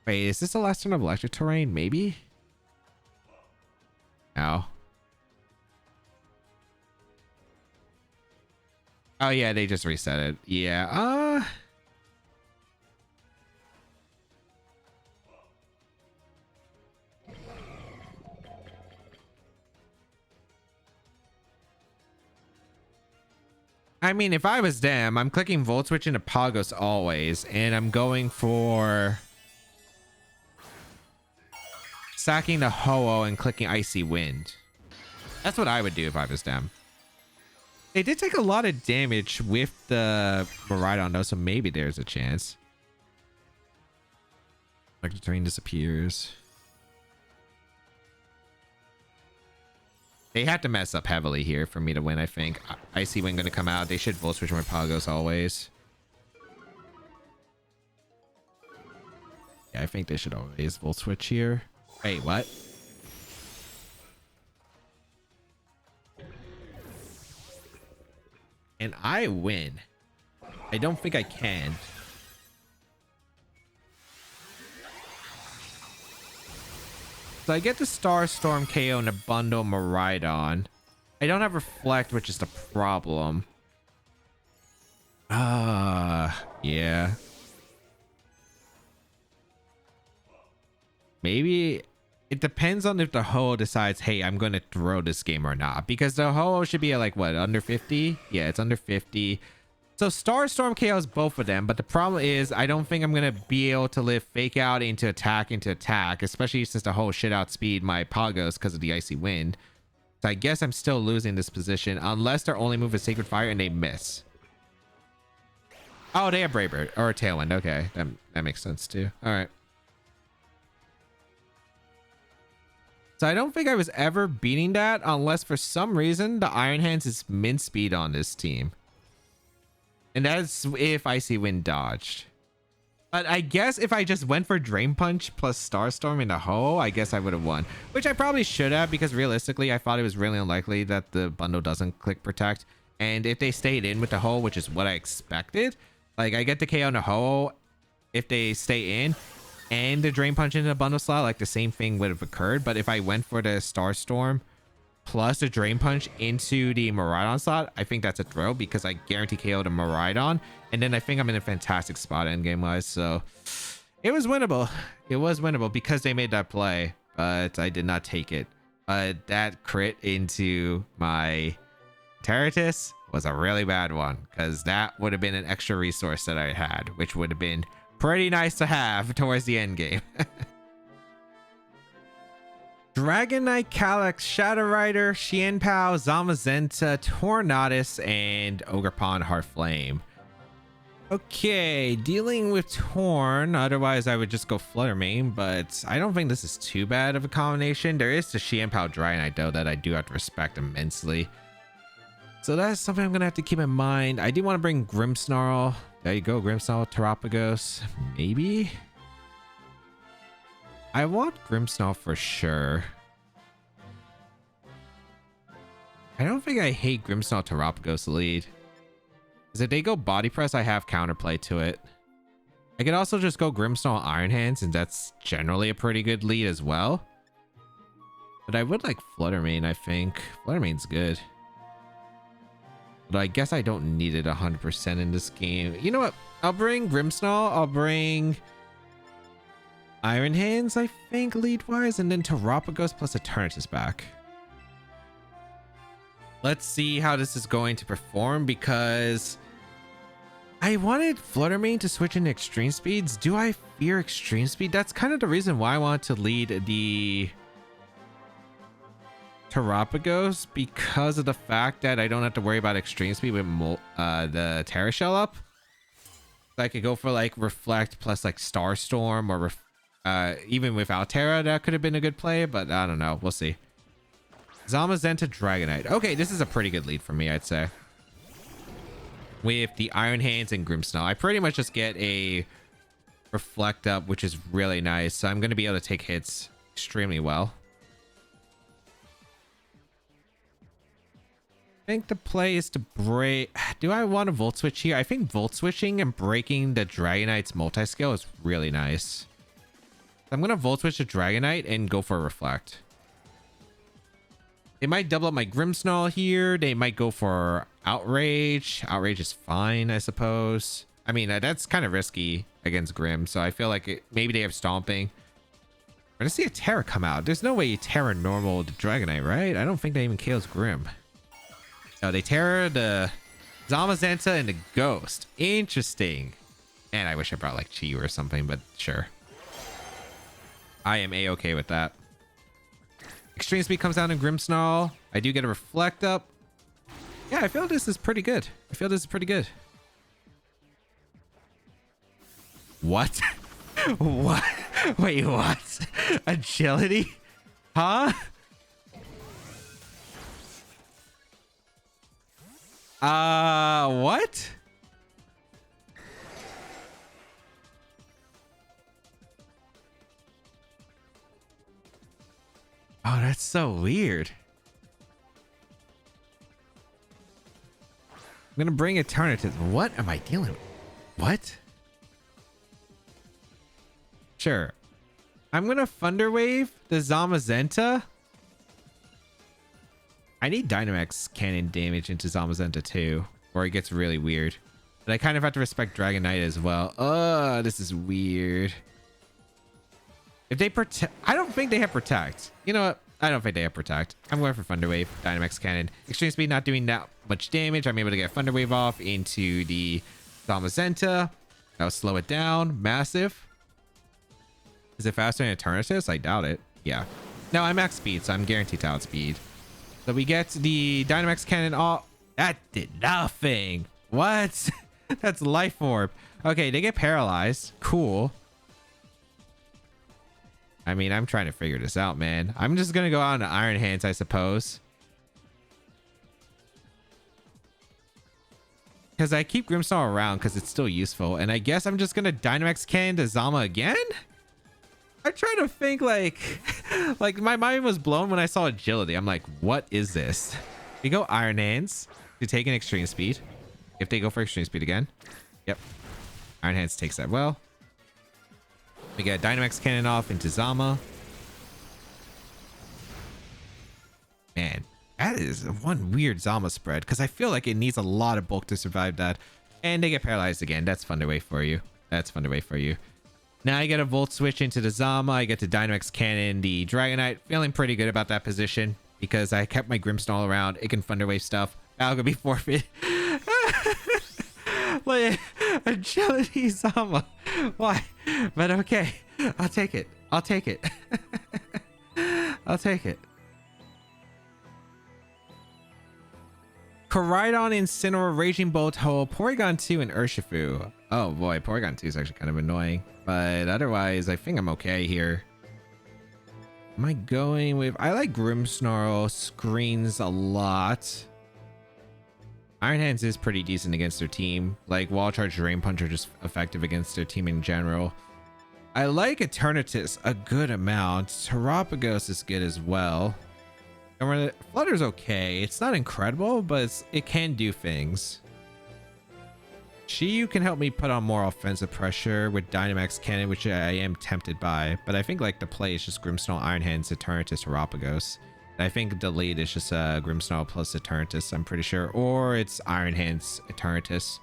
Wait, is this the last turn of Electric Terrain? Maybe? No. Oh yeah, they just reset it. Yeah. I mean, if I was them, I'm clicking Volt Switch into Pagos always, and I'm going for sacking the Ho-Oh and clicking Icy Wind. That's what I would do if I was them. They did take a lot of damage with the Miraidon though, so maybe there's a chance. Like the terrain disappears. They have to mess up heavily here for me to win, I think. Icy Wind gonna come out. They should Volt Switch my Pagos always. Yeah, I think they should always Volt Switch here. Wait, what? And I win. I don't think I can. So I get the Starstorm KO and a bundle Miraidon. I don't have Reflect, which is the problem. Yeah. Maybe it depends on if the Ho-Oh decides, hey, I'm going to throw this game or not. Because the Ho-Oh should be at like, what, under 50? Yeah, it's under 50. So Starstorm KOs both of them, but the problem is I don't think I'm going to be able to live Fake Out into attack, especially since the Ho-Oh shit outspeed my Pagos because of the Icy Wind. So I guess I'm still losing this position unless their only move is Sacred Fire and they miss. Oh, they have Brave Bird or Tailwind. Okay, that makes sense too. All right. So I don't think I was ever beating that unless for some reason the Iron Hands is min speed on this team. And that's if Icy Wind dodged. But I guess if I just went for Drain Punch plus Starstorm into Ho, I guess I would have won. Which I probably should have, because realistically, I thought it was really unlikely that the bundle doesn't click Protect. And if they stayed in with the Ho, which is what I expected, like I get the KO on the Ho, if they stay in, and the Drain Punch into the bundle slot, like the same thing would have occurred. But if I went for the Starstorm plus the Drain Punch into the Miraidon slot, I think that's a throw, because I guarantee KO the Miraidon. And then I think I'm in a fantastic spot endgame wise. So it was winnable. It was winnable because they made that play, but I did not take it. That crit into my Eternatus was a really bad one, because that would have been an extra resource that I had, which would have been pretty nice to have towards the end game. Dragonite, Calyx, Shadow Rider, Xianpao, Zamazenta, Tornadus, and Ogerpon Heartflame. Okay, dealing with Torn. Otherwise, I would just go Fluttermane, but I don't think this is too bad of a combination. There is the Xianpao Dragonite, though, that I do have to respect immensely. So that's something I'm going to have to keep in mind. I do want to bring Grimmsnarl. There you go, Grimmsnarl, Terapagos. Maybe? I want Grimmsnarl for sure. I don't think I hate Grimmsnarl Terapagos lead. Because if they go Body Press, I have counterplay to it. I could also just go Grimmsnarl Iron Hands, and that's generally a pretty good lead as well. But I would like Fluttermane, I think. Fluttermane's good. But I guess I don't need it 100% in this game. You know what? I'll bring Grimmsnarl. I'll bring Iron Hands, I think, lead-wise. And then Terapagos plus Eternatus back. Let's see how this is going to perform, because I wanted Fluttermane to switch into Extreme Speeds. Do I fear Extreme Speed? That's kind of the reason why I want to lead the Terapagos, because of the fact that I don't have to worry about Extreme Speed with the Terra Shell up. I could go for like Reflect plus like Starstorm, or even without Terra, that could have been a good play, but I don't know. We'll see. Zamazenta Dragonite. Okay, this is a pretty good lead for me, I'd say. With the Iron Hands and Grimmsnarl, I pretty much just get a Reflect up, which is really nice. So I'm going to be able to take hits extremely well. I think the play is to break... Do I want to Volt Switch here? I think Volt Switching and breaking the Dragonite's multi-scale is really nice. I'm going to Volt Switch the Dragonite and go for a Reflect. They might double up my Grimmsnarl here. They might go for Outrage. Outrage is fine, I suppose. I mean, that's kind of risky against Grim, so I feel like maybe they have Stomping. I'm going to see a Terra come out. There's no way you Terra normal the Dragonite, right? I don't think that even kills Grim. No, they Terra the Zamazenta and the Ghost. Interesting. And I wish I brought like Chi or something, but sure. I am A-okay with that. Extreme Speed comes down in Grimmsnarl. I do get a Reflect up. Yeah, I feel this is pretty good. I feel this is pretty good. What? What? Wait, what? Agility? Huh? What? Oh, that's so weird. I'm gonna bring Eternatus. What am I dealing with? What? Sure. I'm gonna Thunder Wave the Zamazenta. I need Dynamax Cannon damage into Zamazenta too, or it gets really weird. But I kind of have to respect Dragonite as well. Oh, this is weird. If they protect, I don't think they have Protect. You know what? I don't think they have Protect. I'm going for Thunder Wave, Dynamax Cannon. Extreme Speed not doing that much damage. I'm able to get Thunder Wave off into the Zamazenta. That'll slow it down. Massive. Is it faster than Eternatus? I doubt it. Yeah. No, I'm max speed, so I'm guaranteed to outspeed. So we get the Dynamax Cannon off. That did nothing. What? That's Life Orb. Okay, they get paralyzed. Cool. I mean, I'm trying to figure this out, man. I'm just going to go out into Iron Hands, I suppose. because I keep Grimmsnarl around because it's still useful. And I guess I'm just going to Dynamax Cannon to Zama again? I'm trying to think like my mind was blown when I saw agility. I'm like, what is this? We go Iron Hands to take an extreme speed. If they go for extreme speed again. Yep. Iron Hands takes that well. We get Dynamax Cannon off into Zama. Man, that is one weird Zama spread because I feel like it needs a lot of bulk to survive that. And they get paralyzed again. That's fun to wait for you. That's fun to wait for you. Now I get a Volt Switch into the Zama. I get to Dynamax Cannon the Dragonite. Feeling pretty good about that position because I kept my Grimmsnarl around. It can Thunder Wave stuff. That'll gonna be forfeit. Like agility Zama. Why? But okay. I'll take it. I'll take it. I'll take it. Koraidon, Incineroar, Raging Bolt, Ho, Porygon 2, and Urshifu. Oh boy, Porygon 2 is actually kind of annoying. But otherwise, I think I'm okay here. Am I going with... I like Grimmsnarl, screens a lot. Iron Hands is pretty decent against their team. Like, Wall Charge, Drain Punch are just effective against their team in general. I like Eternatus a good amount. Terapagos is good as well. And Flutter's okay. It's not incredible, but it can do things. Chi-Yu can help me put on more offensive pressure with Dynamax Cannon, which I am tempted by. But I think like the play is just Grimmsnarl, Iron Hands, Eternatus, Terapagos. I think the lead is just Grimmsnarl plus Eternatus, I'm pretty sure. Or it's Iron Hands, Eternatus.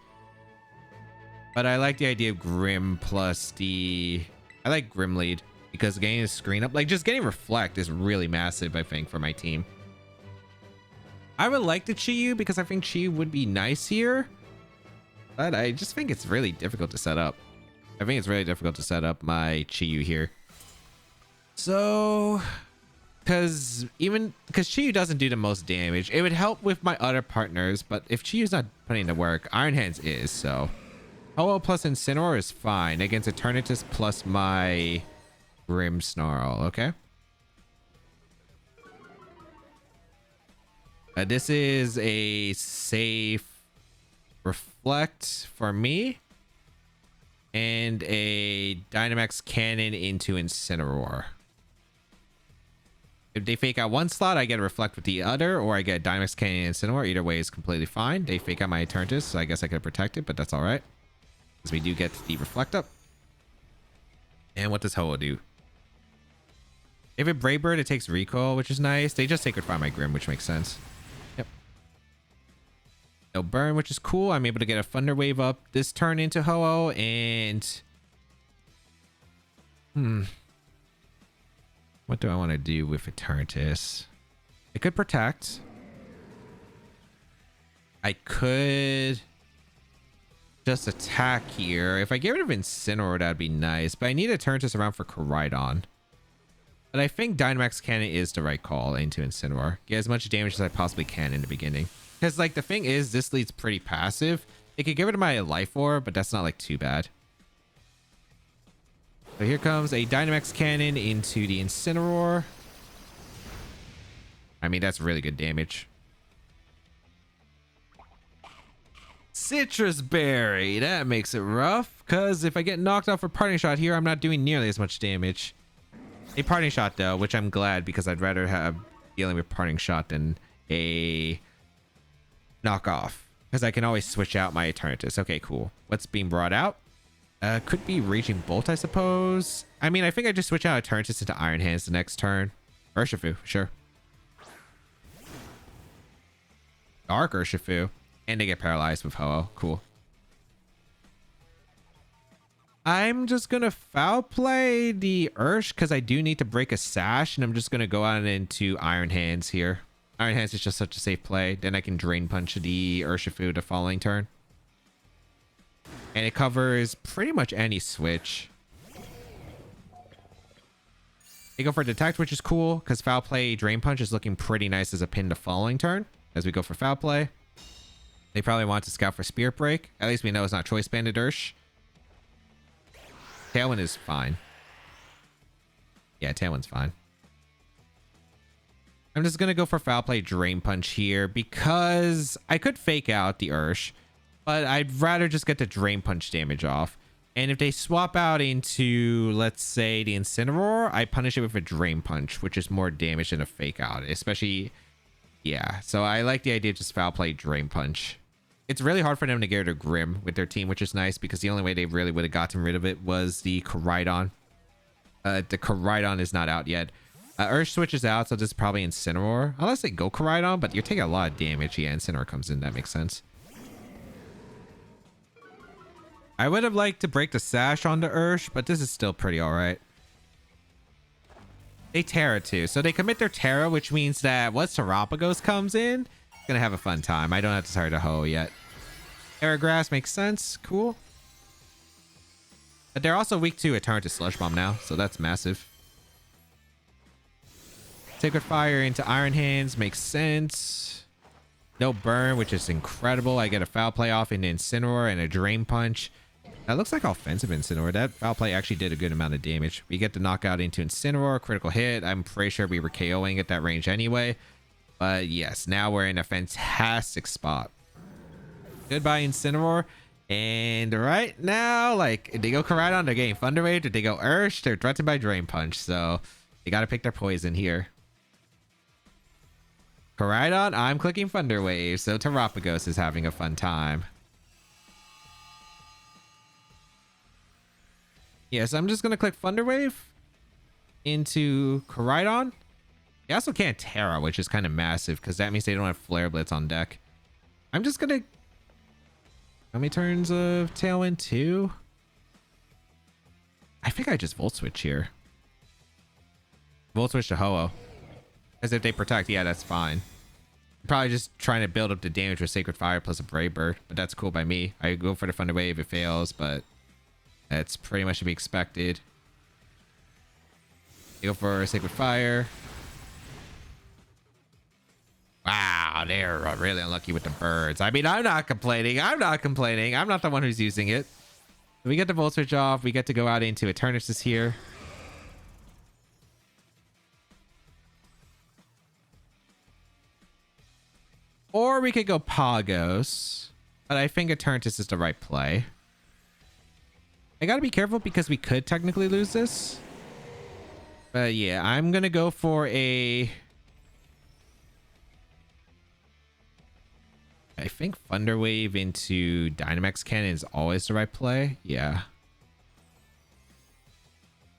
But I like the idea of Grim plus the... I like Grim lead because getting his screen up, like just getting Reflect is really massive, I think, for my team. I would like the Chi-Yu because I think Chi-Yu would be nice here. But I just think it's really difficult to set up. I think it's really difficult to set up my Chi-Yu here. So... Because Chi-Yu doesn't do the most damage. It would help with my other partners, but if Chi-Yu's not putting in the work, Iron Hands is, so... Ho-Oh plus Incineroar is fine against Eternatus plus my Grimmsnarl, okay? This is a safe Reflect for me. And a Dynamax Cannon into Incineroar. If they fake out one slot, I get a Reflect with the other, or I get Dynamax Cannon and Incineroar. Either way is completely fine. They fake out my Eternatus, so I guess I could protect it, but that's alright. Because we do get the Reflect up. And what does Ho-Oh do? If it Brave Bird, it takes recoil, which is nice. They just Sacred Fire my Grim, which makes sense. Yep. No burn, which is cool. I'm able to get a Thunder Wave up this turn into Ho-Oh, and... What do I want to do with Eternatus? I could protect. I could just attack here. If I get rid of Incineroar, that'd be nice. But I need Eternatus around for Koraidon. But I think Dynamax Cannon is the right call into Incineroar. Get as much damage as I possibly can in the beginning. Because, like, the thing is, this lead's pretty passive. It could get rid of my Life Orb, but that's not, like, too bad. So here comes a Dynamax Cannon into the Incineroar. I mean, that's really good damage. Citrus Berry. That makes it rough. Because if I get knocked off for Parting Shot here, I'm not doing nearly as much damage. A Parting Shot, though, which I'm glad because I'd rather have dealing with Parting Shot than a knockoff. Because I can always switch out my Eternatus. Okay, cool. What's being brought out? Could be Raging Bolt, I suppose. I mean, I think I just switch out Eternatus into Iron Hands the next turn. Urshifu, sure. Dark Urshifu. And they get paralyzed with Ho-Oh. Cool. I'm just going to foul play the Ursh because I do need to break a Sash. And I'm just going to go out into Iron Hands here. Iron Hands is just such a safe play. Then I can Drain Punch the Urshifu the following turn. And it covers pretty much any switch. They go for Detect, which is cool because Foul Play Drain Punch is looking pretty nice as a pin the following turn. As we go for Foul Play. They probably want to scout for Spirit Break. At least we know it's not Choice Banded Ursh. Tailwind is fine. Yeah, Tailwind's fine. I'm just going to go for Foul Play Drain Punch here because I could fake out the Ursh. but I'd rather just get the Drain Punch damage off. And if they swap out into, let's say, the Incineroar, I punish it with a Drain Punch, which is more damage than a Fake Out, especially, yeah. So I like the idea of just Foul Play Drain Punch. It's really hard for them to get rid of Grim with their team, which is nice because the only way they really would have gotten rid of it was the Koraidon. The Koraidon is not out yet. Ursh switches out, so this is probably Incineroar. Unless they go Koraidon, but you're taking a lot of damage. Yeah, Incineroar comes in. That makes sense. I would have liked to break the Sash onto Ursh, but this is still pretty alright. They Terra too. So they commit their Terra, which means that once Terapagos comes in, it's going to have a fun time. I don't have to start a Ho yet. Terra Grass makes sense. Cool. But they're also weak to Eternatus Sludge Bomb now, so that's massive. Sacred Fire into Iron Hands makes sense. No burn, which is incredible. I get a Foul Play off into Incineroar and a Drain Punch. That looks like offensive Incineroar. That Foul Play actually did a good amount of damage. We get the knockout into Incineroar, critical hit. I'm pretty sure we were KOing at that range anyway. But yes, now we're in a fantastic spot. Goodbye, Incineroar. And right now, like, if they go Koraidon, they're getting Thunder Wave. If they go Ursh, they're threatened by Drain Punch. So they got to pick their poison here. Koraidon, I'm clicking Thunder Wave. So Terapagos is having a fun time. Yes, I'm just going to click Thunder Wave into Koraidon. They also can't Terra, which is kind of massive because that means they don't have Flare Blitz on deck. I'm just going to... How many turns of Tailwind? 2? I think I just Volt Switch here. Volt Switch to Ho-Oh. As if they protect, yeah, that's fine. Probably just trying to build up the damage with Sacred Fire plus a Brave Bird, but that's cool by me. I go for the Thunder Wave if it fails, but that's pretty much to be expected. You go for Sacred Fire. Wow, they're really unlucky with the birds. I mean, I'm not complaining. I'm not complaining. I'm not the one who's using it. We get the Volt Switch off. We get to go out into Eternatus here. Or we could go Pagos. But I think Eternatus is the right play. I gotta be careful because we could technically lose this. But yeah, I'm gonna go for a... I think Thunder Wave into Dynamax Cannon is always the right play. Yeah.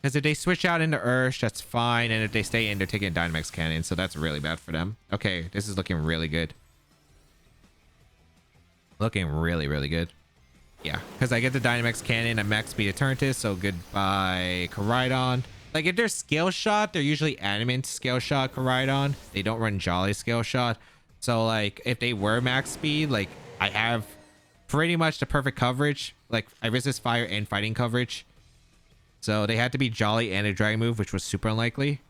Because if they switch out into Ursh, that's fine. And if they stay in, they're taking a Dynamax Cannon. So that's really bad for them. Okay, this is looking really good. Looking really, really good. Yeah, because I get the Dynamax Cannon, I max speed Eternatus, so goodbye Koraidon. Like, if they're Scale Shot, they're usually Adamant Scale Shot Koraidon. They don't run Jolly Scale Shot. So, like, if they were max speed, like, I have pretty much the perfect coverage. Like, I resist fire and fighting coverage. So, they had to be Jolly and a Dragon move, which was super unlikely.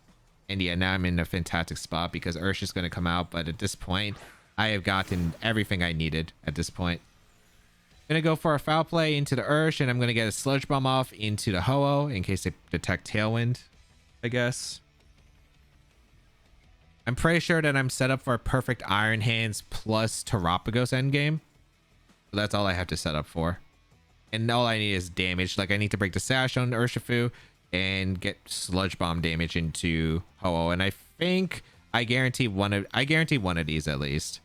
And yeah, now I'm in a fantastic spot because Ursh is going to come out. But at this point, I have gotten everything I needed at this point. I'm going to go for a Foul Play into the Ursh, and I'm going to get a Sludge Bomb off into the Ho-Oh in case they detect Tailwind, I guess. I'm pretty sure that I'm set up for a perfect Iron Hands plus Terapagos endgame. So that's all I have to set up for. And all I need is damage. Like, I need to break the Sash on Urshifu and get Sludge Bomb damage into Ho-Oh. And I think I guarantee one of these at least.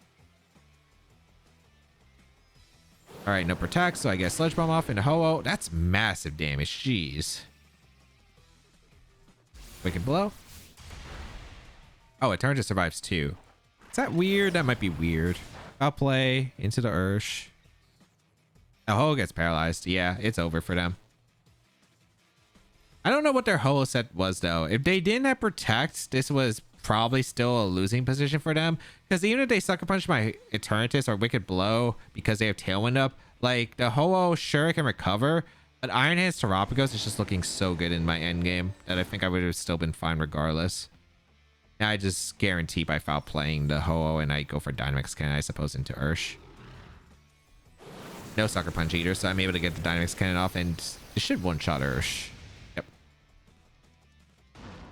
All right, no protect, so I get Sludge Bomb off into Ho-Oh. That's massive damage. Jeez. Wicked Blow. Oh, Eternatus survives too. Is that weird? That might be weird. I'll play into the Ursh. The Ho-Oh gets paralyzed. Yeah, it's over for them. I don't know what their Ho-Oh set was, though. If they didn't have protect, this was probably still a losing position for them, because even if they Sucker Punch my Eternatus or Wicked Blow because they have Tailwind up, like, the Ho-Oh sure can recover, but Iron Hands Terapagos is just looking so good in my endgame that I think I would have still been fine regardless. Now I just guarantee by foul playing the Ho-Oh and I go for Dynamax Cannon, I suppose, into Ursh. No Sucker Punch either, so I'm able to get the Dynamax Cannon off, and it should one-shot Ursh.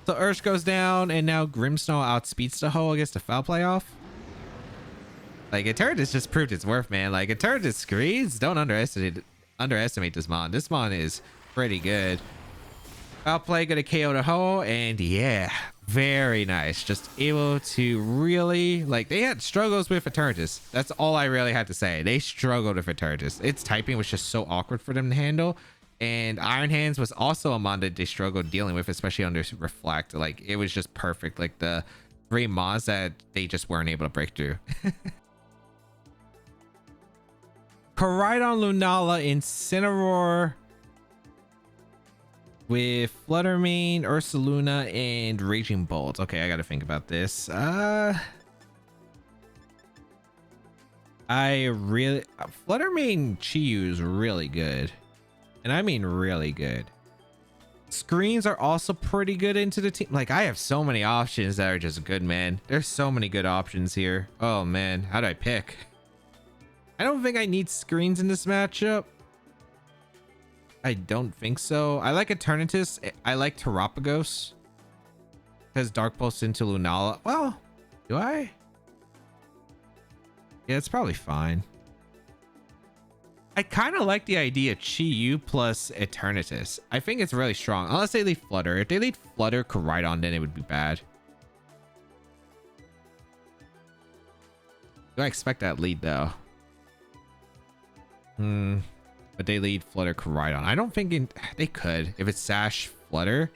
So Ursh goes down, and now Grimmsnarl outspeeds the Ho-Oh, gets the foul play off. Like, Eternatus just proved its worth, man. Like, Eternatus screens, don't underestimate this mon. This mon is pretty good. Outplay, gonna KO the hoe, and yeah, very nice. Just able to really, like, they had struggles with Eternatus. That's all I really had to say. They struggled with Eternatus. Its typing was just so awkward for them to handle. And Iron Hands was also a mon that they struggled dealing with, especially under Reflect. Like, it was just perfect. Like, the 3 mons that they just weren't able to break through. Koraidon, Lunala, Incineroar with Flutter Mane, Ursaluna, and Raging Bolt. Okay, I gotta think about this. Flutter Mane Chi-Yu is really good. And I mean really good. Screens are also pretty good into the team. Like, I have so many options that are just good, man. There's so many good options here. Oh man, how do I pick? I don't think I need screens in this matchup. I don't think so. I like Eternatus. I like Terapagos. Because Dark Pulse into Lunala. Well, do I? Yeah, it's probably fine. I kind of like the idea Chi-Yu plus Eternatus. I think it's really strong. Unless they leave Flutter. If they leave Flutter Koraidon, then it would be bad. Do I expect that lead though? But they lead Flutter Koraidon. I don't think they could. If it's Sash Flutter,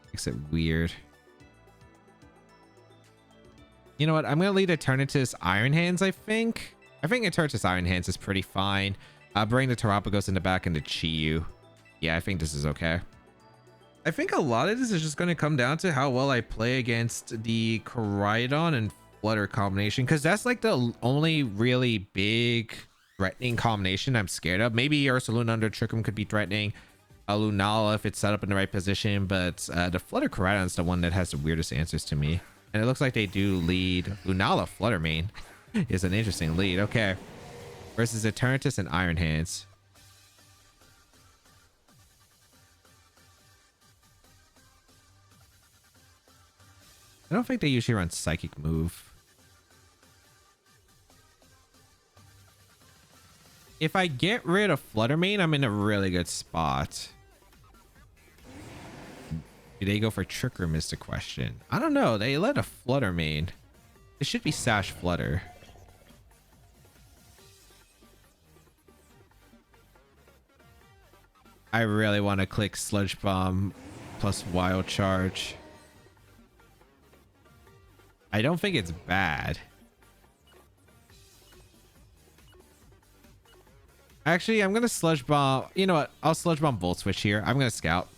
makes it weird. You know what? I'm gonna lead Eternatus Iron Hands, I think. I think Eternatus Iron Hands is pretty fine. I'll bring the Terapagos in the back and the Chi-Yu. Yeah, I think this is okay. I think a lot of this is just going to come down to how well I play against the Koraidon and Flutter combination, because that's like the only really big threatening combination I'm scared of. Maybe Ursaluna under Trick Room could be threatening. Lunala if it's set up in the right position, but the Flutter Koraidon is the one that has the weirdest answers to me. And it looks like they do lead Lunala Flutter Mane. Is an interesting lead. Okay. Versus Eternatus and Iron Hands. I don't think they usually run Psychic Move. If I get rid of Flutter Mane, I'm in a really good spot. Do they go for Trick Room is the question. I don't know. They let a Flutter Mane. It should be Sash Flutter. I really want to click Sludge Bomb plus Wild Charge. I don't think it's bad. Actually, I'm going to Sludge Bomb. You know what? I'll Sludge Bomb Volt Switch here. I'm going to Scout.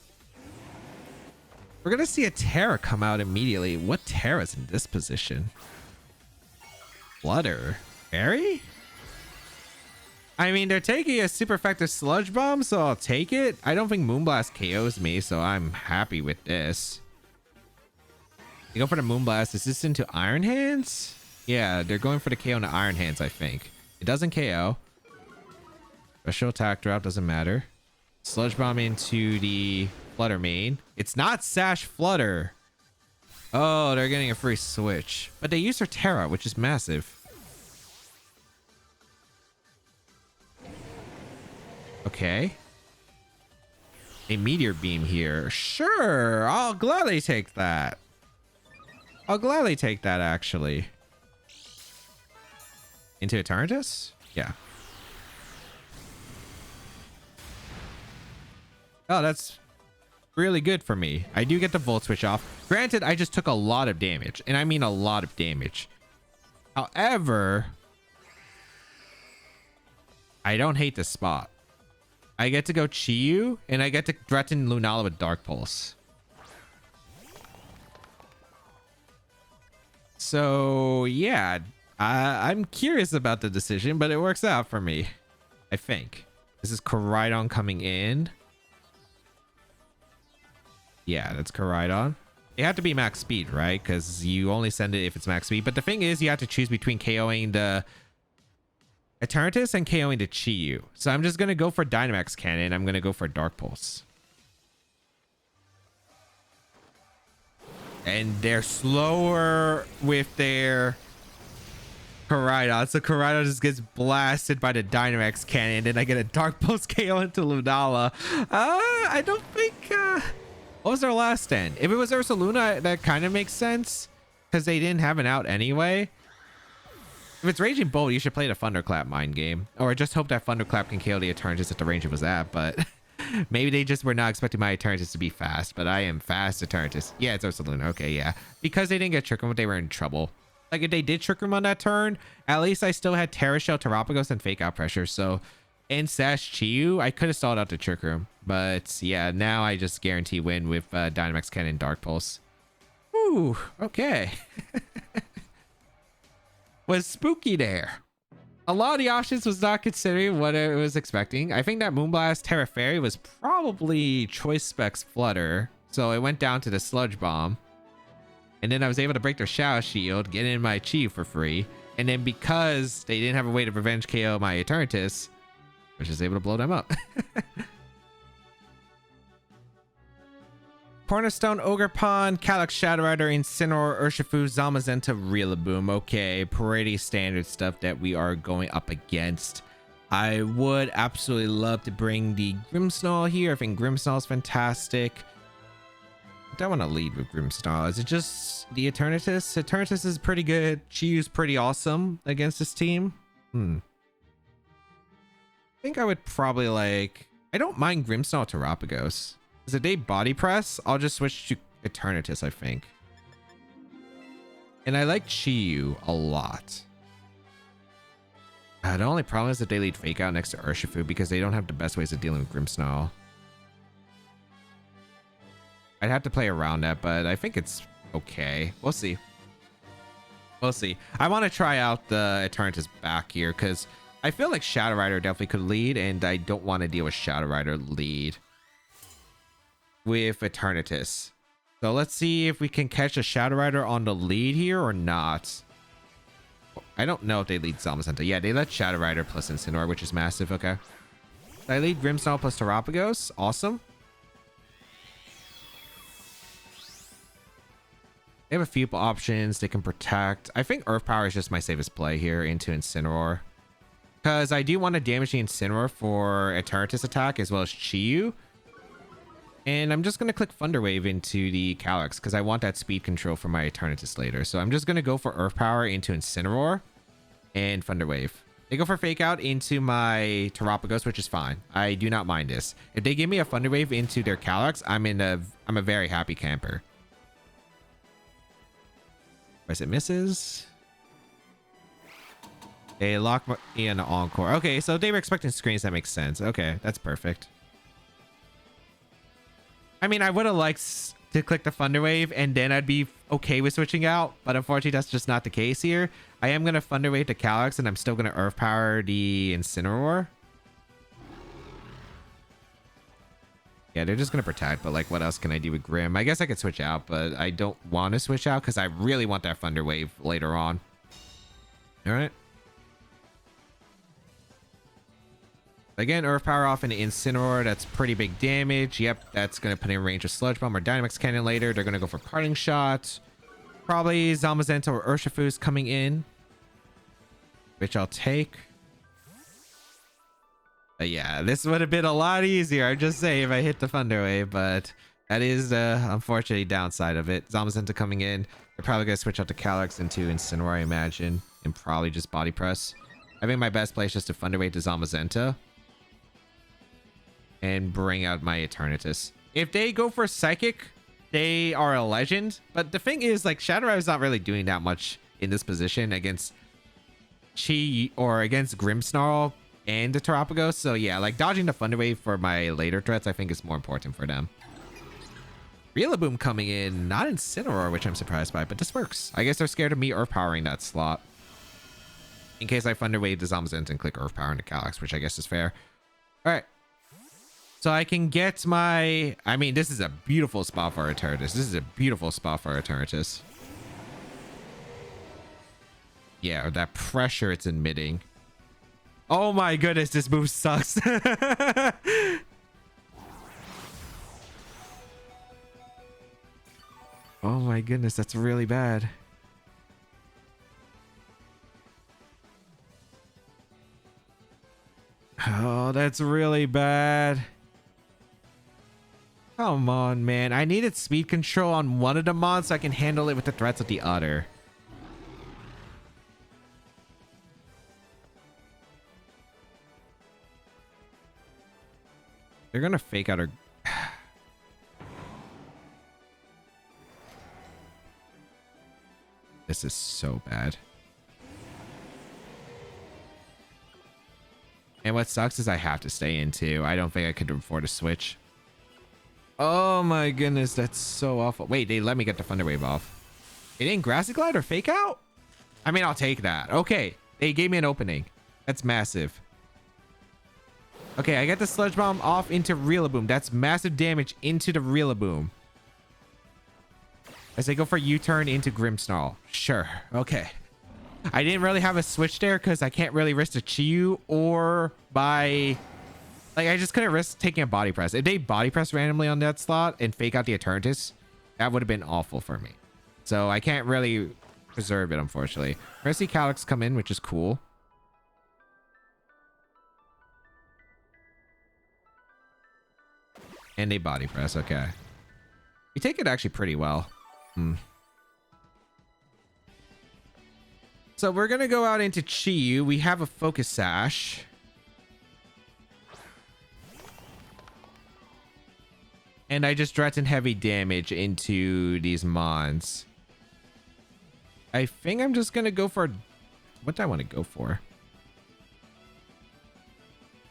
We're going to see a Terra come out immediately. What Terra's in this position? Flutter? Fairy? I mean, they're taking a super effective Sludge Bomb, so I'll take it. I don't think Moonblast KOs me, so I'm happy with this. You go for the Moonblast. Is this into Iron Hands? Yeah, they're going for the KO into Iron Hands, I think. It doesn't KO. Special attack drop, doesn't matter. Sludge Bomb into the Flutter Mane. It's not Sash Flutter. Oh, they're getting a free switch. But they use their Terra, which is massive. Okay. A Meteor Beam here. Sure, I'll gladly take that. I'll gladly take that, actually. Into Eternatus? Yeah. Oh, that's really good for me. I do get the Volt Switch off. Granted, I just took a lot of damage. And I mean a lot of damage. However, I don't hate this spot. I get to go Chi-Yu, and I get to threaten Lunala with Dark Pulse. So, yeah. I'm curious about the decision, but it works out for me. I think. This is Koraidon coming in. Yeah, that's Koraidon. It had to be max speed, right? Because you only send it if it's max speed. But the thing is, you have to choose between KOing the Eternatus and KOing the Chi-Yu. So I'm just going to go for Dynamax Cannon. I'm going to go for Dark Pulse. And they're slower with their Koraidon. So Koraidon just gets blasted by the Dynamax cannon. Then I get a Dark Pulse KO into Lunala. I don't think... what was their last stand? If it was Ursaluna, that kind of makes sense. Because they didn't have an out anyway. If it's Raging Bolt, you should play the Thunderclap mind game. Or just hope that Thunderclap can KO the Eternatus at the range it was at. But maybe they just were not expecting my Eternatus to be fast. But I am fast Eternatus. Yeah, it's Ursaluna. Okay, yeah. Because they didn't get Trick Room, they were in trouble. Like, if they did Trick Room on that turn, at least I still had Terra Shell, Terapagos, and Fake Out Pressure. So, in Sash Chiyu, I could have stalled out the Trick Room. But, yeah, now I just guarantee win with Dynamax Cannon and Dark Pulse. Ooh, okay. Was spooky there. A lot of the options was not considering what I was expecting. I think that Moonblast Terra Fairy was probably Choice Specs Flutter. So, it went down to the Sludge Bomb. And then I was able to break their Shadow Shield, get in my Chi for free. And then because they didn't have a way to revenge KO my Eternatus, I was just able to blow them up. Cornerstone, Ogerpon, Calyx, Shadow Rider, Incineroar, Urshifu, Zamazenta, Rillaboom. Okay, pretty standard stuff that we are going up against. I would absolutely love to bring the Grimmsnarl here. I think Grimmsnarl is fantastic. I don't want to lead with Grimmsnarl. Is it just the Eternatus? Eternatus is pretty good. Chiyu's pretty awesome against this team. I think I would probably like... I don't mind Grimmsnarl Terapagos. Because if they body press, I'll just switch to Eternatus, I think. And I like Chiyu a lot. The only problem is that they lead Fake Out next to Urshifu because they don't have the best ways of dealing with Grimmsnarl. I'd have to play around that, but I think it's okay. We'll see. We'll see. I want to try out the Eternatus back here because I feel like Shadow Rider definitely could lead, and I don't want to deal with Shadow Rider lead with Eternatus. So let's see if we can catch a Shadow Rider on the lead here or not. I don't know if they lead Zamazenta. Yeah, they let Shadow Rider plus Incineroar, which is massive. Okay. I lead Grimmsnarl plus Terapagos. Awesome. They have a few options. They can protect. I think Earth Power is just my safest play here into Incineroar. Because I do want to damage the Incineroar for Eternatus attack as well as Chiyu. And I'm just going to click Thunder Wave into the Calyx because I want that speed control for my Eternatus later. So I'm just going to go for Earth Power into Incineroar and Thunder Wave. They go for Fake Out into my Terapagos, which is fine. I do not mind this. If they give me a Thunder Wave into their Calyx, I'm a very happy camper. As it misses. They lock me in the Encore. Okay, so they were expecting screens. That makes sense. Okay, that's perfect. I mean, I would have liked to click the Thunder Wave and then I'd be okay with switching out. But unfortunately, that's just not the case here. I am going to Thunder Wave the Calyx and I'm still going to Earth Power the Incineroar. Yeah, they're just going to protect, but like what else can I do with Grim? I guess I could switch out, but I don't want to switch out because I really want that Thunder Wave later on. All right. Again, Earth Power off into Incineroar. That's pretty big damage. Yep, that's going to put in range of Sludge Bomb or Dynamax Cannon later. They're going to go for Parting Shot. Probably Zamazenta or Urshifu's coming in, which I'll take. Yeah, this would have been a lot easier. I'm just saying if I hit the Thunder Wave, but that is the unfortunate downside of it. Zamazenta coming in. They're probably going to switch out the Calyx into Incineroar, I imagine, and probably just Body Press. I think my best play is just to Thunder Wave to Zamazenta and bring out my Eternatus. If they go for Psychic, they are a legend. But the thing is, like, Shadow Rider is not really doing that much in this position against Chi or against Grimmsnarl and the Terapagos. So yeah, like dodging the Thunder Wave for my later threats, I think is more important for them. Rillaboom coming in, not Incineroar, which I'm surprised by, but this works. I guess they're scared of me Earth Powering that slot. In case I Thunder Wave the Zamazenta and click Earth Power into Calyx, which I guess is fair. All right. So I can get my... I mean, this is a beautiful spot for Eternatus. This is a beautiful spot for Eternatus. Yeah, that pressure it's emitting. Oh my goodness, this move sucks. Oh my goodness, that's really bad. Oh, that's really bad. Come on, man. I needed speed control on one of the mons so I can handle it with the threats of the other. They're gonna fake out her... This is so bad. And what sucks is I have to stay in too. I don't think I could afford a switch. Oh my goodness, that's so awful. Wait, they let me get the Thunder Wave off. It didn't Grassy Glide or Fake Out? I mean, I'll take that. Okay, they gave me an opening. That's massive. Okay, I get the Sludge Bomb off into Rillaboom. That's massive damage into the Rillaboom. As they go for U-turn into Grimmsnarl. Sure, okay. I didn't really have a switch there because I can't really risk a Chi-Yu or by... Like, I just couldn't risk taking a Body Press. If they Body Press randomly on that slot and fake out the Eternatus, that would have been awful for me. So I can't really preserve it, unfortunately. We're going to see Calyx come in, which is cool. And they Body Press, okay. We take it actually pretty well. So we're going to go out into Chi-Yu. We have a Focus Sash. And I just threaten heavy damage into these mons. I think I'm just going to go for... What do I want to go for?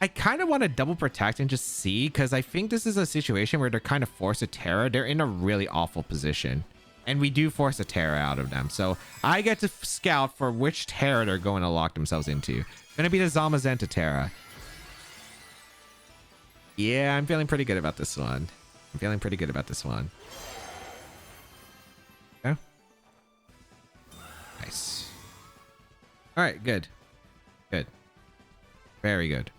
I kind of want to double protect and just see, because I think this is a situation where they're kind of forced a Terra. They're in a really awful position. And we do force a Terra out of them. So I get to scout for which Terra they're going to lock themselves into. Going to be the Zamazenta Terra. Yeah, I'm feeling pretty good about this one. I'm feeling pretty good about this one. Okay. Nice. All right, good. Good. Very good.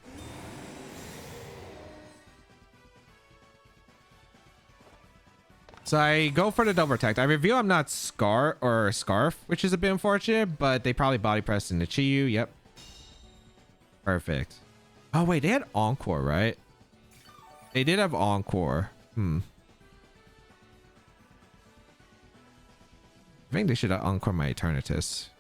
So I go for the double attack. I reveal I'm not Scarf, which is a bit unfortunate, but they probably body pressed into Chi-Yu. Yep. Perfect. Oh, wait, they had Encore, right? They did have Encore. I think they should have Encore my Eternatus.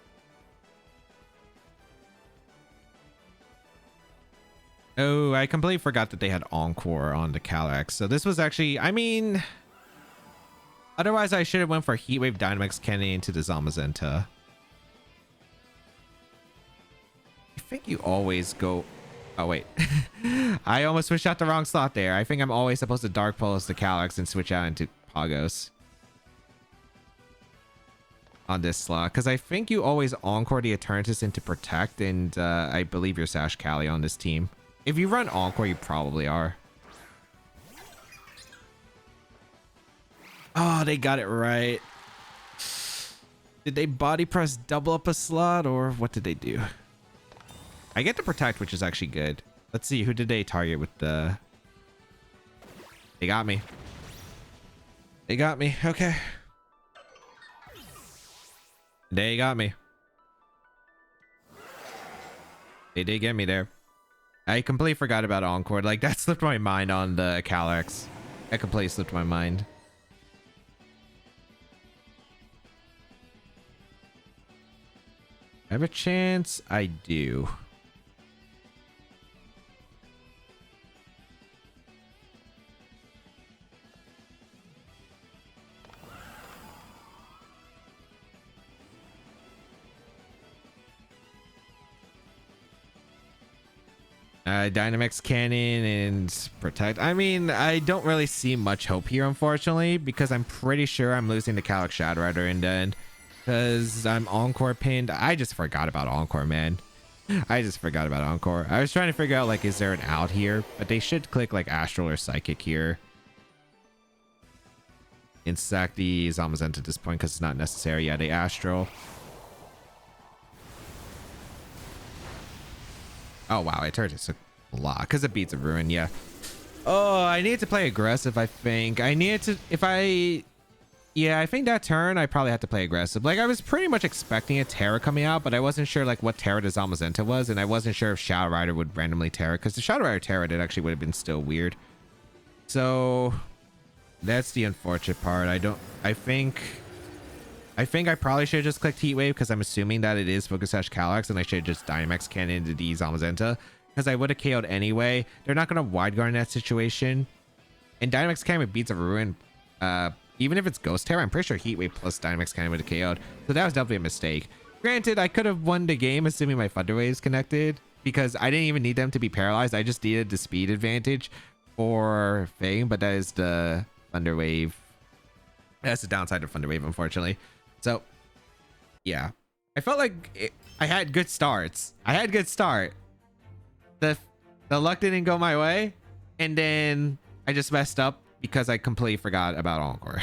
Oh, I completely forgot that they had Encore on the Calyx. So this was actually, I mean... Otherwise, I should have went for Heatwave Dynamax Cannon into the Zamazenta. I think you always go... Oh, wait. I almost switched out the wrong slot there. I think I'm always supposed to Dark Pulse the Calyx and switch out into Pagos. On this slot. Because I think you always Encore the Eternatus into Protect. And I believe you're Sash Cali on this team. If you run Encore, you probably are. Oh, they got it right. Did they body press double up a slot or what did they do? I get to protect, which is actually good. Let's see, who did they target with the... They got me. They got me. Okay. They got me. They did get me there. I completely forgot about Encore. Like, that slipped my mind on the Calyx. That completely slipped my mind. I have a chance. I do. Dynamax Cannon and Protect. I mean, I don't really see much hope here, unfortunately, because I'm pretty sure I'm losing the Calyx Shadow Rider in the end. Because I'm Encore pinned. I just forgot about Encore, man. I just forgot about Encore. I was trying to figure out, like, is there an out here? But they should click, like, Astral or Psychic here. And sack the Zamazenta at this point because it's not necessary. Yeah, they Astral. Oh, wow. It turned it a lot because it beats a Ruin. Yeah. Oh, I need to play aggressive, I think. I needed to... If I... Yeah, I think that turn I probably had to play aggressive. Like I was pretty much expecting a Terra coming out, but I wasn't sure like what Terra the Zamazenta was, and I wasn't sure if Shadow Rider would randomly Terra, because the Shadow Rider Terra did actually would have been still weird. So that's the unfortunate part. I think I probably should have just clicked Heat Wave, because I'm assuming that it is Focus Sash Calyrex, and I should have just Dynamax Cannon into the Zamazenta, because I would have KO'd anyway. They're not going to Wide Guard in that situation. And Dynamax Cannon with Beats of Ruin, even if it's Ghost Terror, I'm pretty sure Heat Wave plus Dynamax Cannon would have KO'd. So that was definitely a mistake. Granted, I could have won the game assuming my Thunder Waves connected, because I didn't even need them to be paralyzed. I just needed the speed advantage for Fang, but that is the Thunder Wave. That's the downside of Thunder Wave, unfortunately. So, yeah. I felt like I had good starts. I had a good start. The luck didn't go my way, and then I just messed up because I completely forgot about Encore.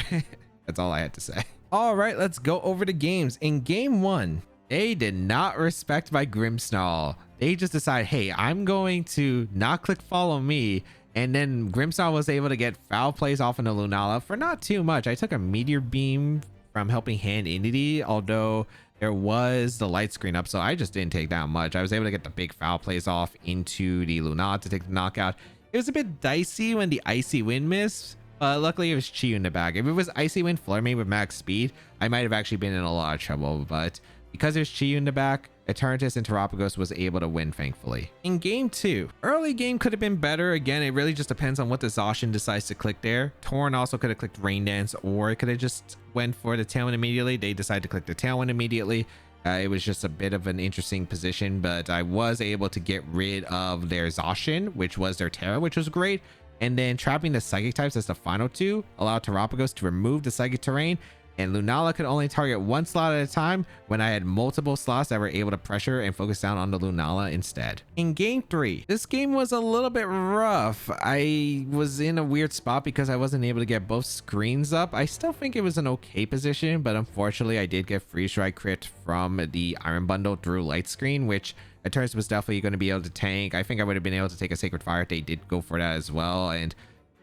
That's all I had to say. All right, let's go over the games. In game 1, they did not respect my Grimmsnarl. They just decided, hey, I'm going to not click follow me. And then Grimmsnarl was able to get foul plays off into Lunala for not too much. I took a Meteor Beam from Helping Hand Entity, although there was the light screen up, so I just didn't take that much. I was able to get the big foul plays off into the Lunala to take the knockout. It was a bit dicey when the Icy Wind missed, but luckily it was Chi in the bag. If it was Icy Wind Flurmane with max speed, I might have actually been in a lot of trouble, but because there's Chi in the back, Eternatus and Terapagos was able to win, thankfully. In game 2, early game could have been better. Again, it really just depends on what the Zacian decides to click there. Torn also could have clicked Rain Dance, or it could have just went for the Tailwind immediately. They decided to click the Tailwind immediately. It was just a bit of an interesting position, but I was able to get rid of their Zacian, which was their Terra, which was great. And then trapping the Psychic types as the final two allowed Terapagos to remove the Psychic Terrain, and Lunala could only target one slot at a time when I had multiple slots that were able to pressure and focus down on the Lunala instead. In game 3, this game was a little bit rough. I was in a weird spot because I wasn't able to get both screens up. I still think it was an okay position, but unfortunately I did get Freeze Strike crit from the Iron Bundle through Light Screen, which Eternatus was definitely going to be able to tank. I think I would have been able to take a Sacred Fire if they did go for that as well, and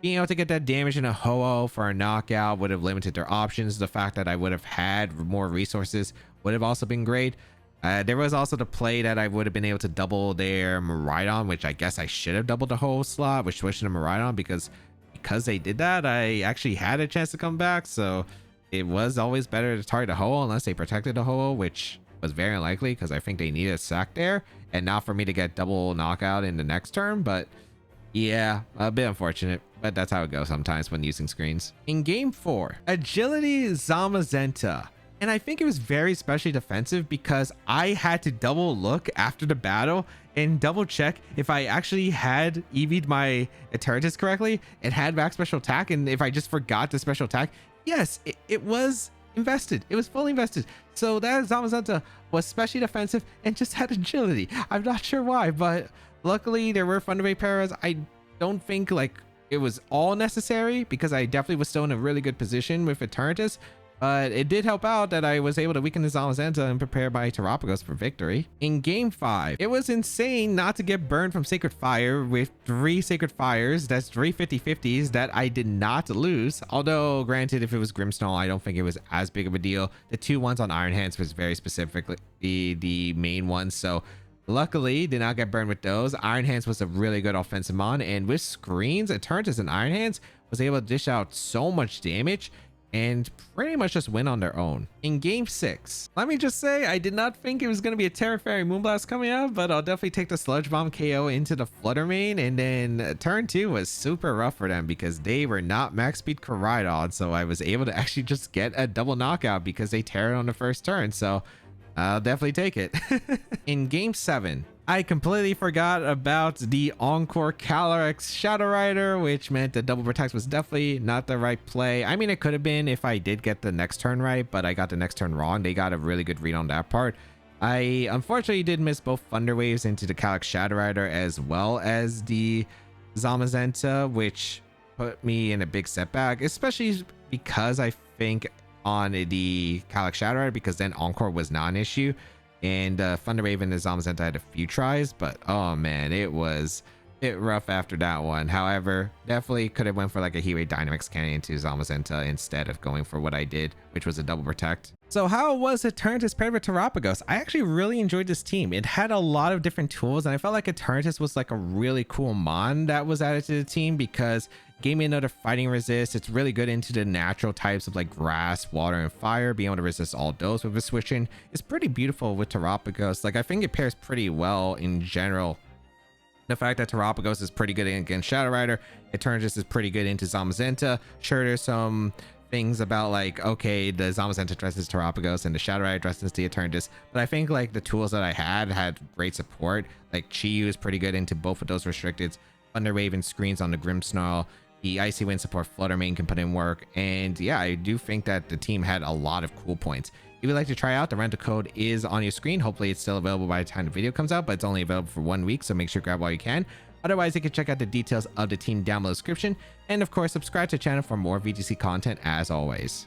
being able to get that damage in a Ho-Oh for a knockout would have limited their options. The fact that I would have had more resources would have also been great. There was also the play that I would have been able to double their Miraidon, which I guess I should have doubled the Ho-Oh slot, which switched to Miraidon, because they did that, I actually had a chance to come back. So it was always better to target a Ho-Oh unless they protected the Ho-Oh, which was very unlikely because I think they needed a sack there and not for me to get double knockout in the next turn. But yeah, a bit unfortunate, but that's how it goes sometimes when using screens. In game 4, Agility Zamazenta. And I think it was very especially defensive because I had to double look after the battle and double check if I actually had EV'd my Eternatus correctly and had max special attack, and if I just forgot the special attack. Yes, it was invested. It was fully invested. So that Zamazenta was especially defensive and just had agility. I'm not sure why, but luckily there were Thunder Wave paras. I don't think like it was all necessary because I definitely was still in a really good position with Eternatus, but it did help out that I was able to weaken the Zamazenta and prepare my Terapagos for victory. In game 5, it was insane not to get burned from Sacred Fire with 3 Sacred Fires. That's 3 50/50s that I did not lose. Although granted, if it was Grimmsnarl, I don't think it was as big of a deal. The 2 ones on Iron Hands was very specifically the main ones, so luckily did not get burned with those. Iron Hands was a really good offensive mon, and with screens, Eternatus and Iron Hands was able to dish out so much damage and pretty much just win on their own. In game 6, let me just say I did not think it was going to be a Terra Fairy Moonblast coming out, but I'll definitely take the Sludge Bomb KO into the Fluttermane. And then turn 2 was super rough for them because they were not max speed Koraidon, so I was able to actually just get a double knockout because they Terra on the first turn, so I'll definitely take it. In game 7, I completely forgot about the Encore Calyrex Shadow Rider, which meant the double protect was definitely not the right play. I mean, it could have been if I did get the next turn right, but I got the next turn wrong. They got a really good read on that part. I unfortunately did miss both Thunder Waves into the Calyrex Shadow Rider as well as the Zamazenta, which put me in a big setback, especially because I think on the Calyrex Shadow Rider, because then Encore was not an issue. And Thunder Wave and the Zamazenta had a few tries, but oh man, it was bit rough after that one. However, definitely could have went for like a Heatwave Dynamax Cannon into Zamazenta instead of going for what I did, which was a double protect. So how was Eternatus paired with Terapagos? I actually really enjoyed this team. It had a lot of different tools, and I felt like Eternatus was like a really cool mon that was added to the team because it gave me another fighting resist. It's really good into the natural types of like grass, water, and fire. Being able to resist all those with a switching is pretty beautiful with Terapagos. Like I think it pairs pretty well in general. The fact that Terapagos is pretty good against Shadow Rider, Eternatus is pretty good into Zamazenta. Sure, there's some things about like, okay, the Zamazenta dresses Terapagos and the Shadow Rider dresses the Eternatus, but I think like the tools that I had great support. Like Chi-Yu is pretty good into both of those restricted. Thunder Wave and screens on the Grimmsnarl. The Icy Wind support Flutter Mane can put in work, and yeah, I do think that the team had a lot of cool points. If you'd like to try out, the rental code is on your screen. Hopefully it's still available by the time the video comes out, but it's only available for 1 week, so make sure to grab while you can. Otherwise, you can check out the details of the team down below the description, and of course subscribe to the channel for more VGC content as always.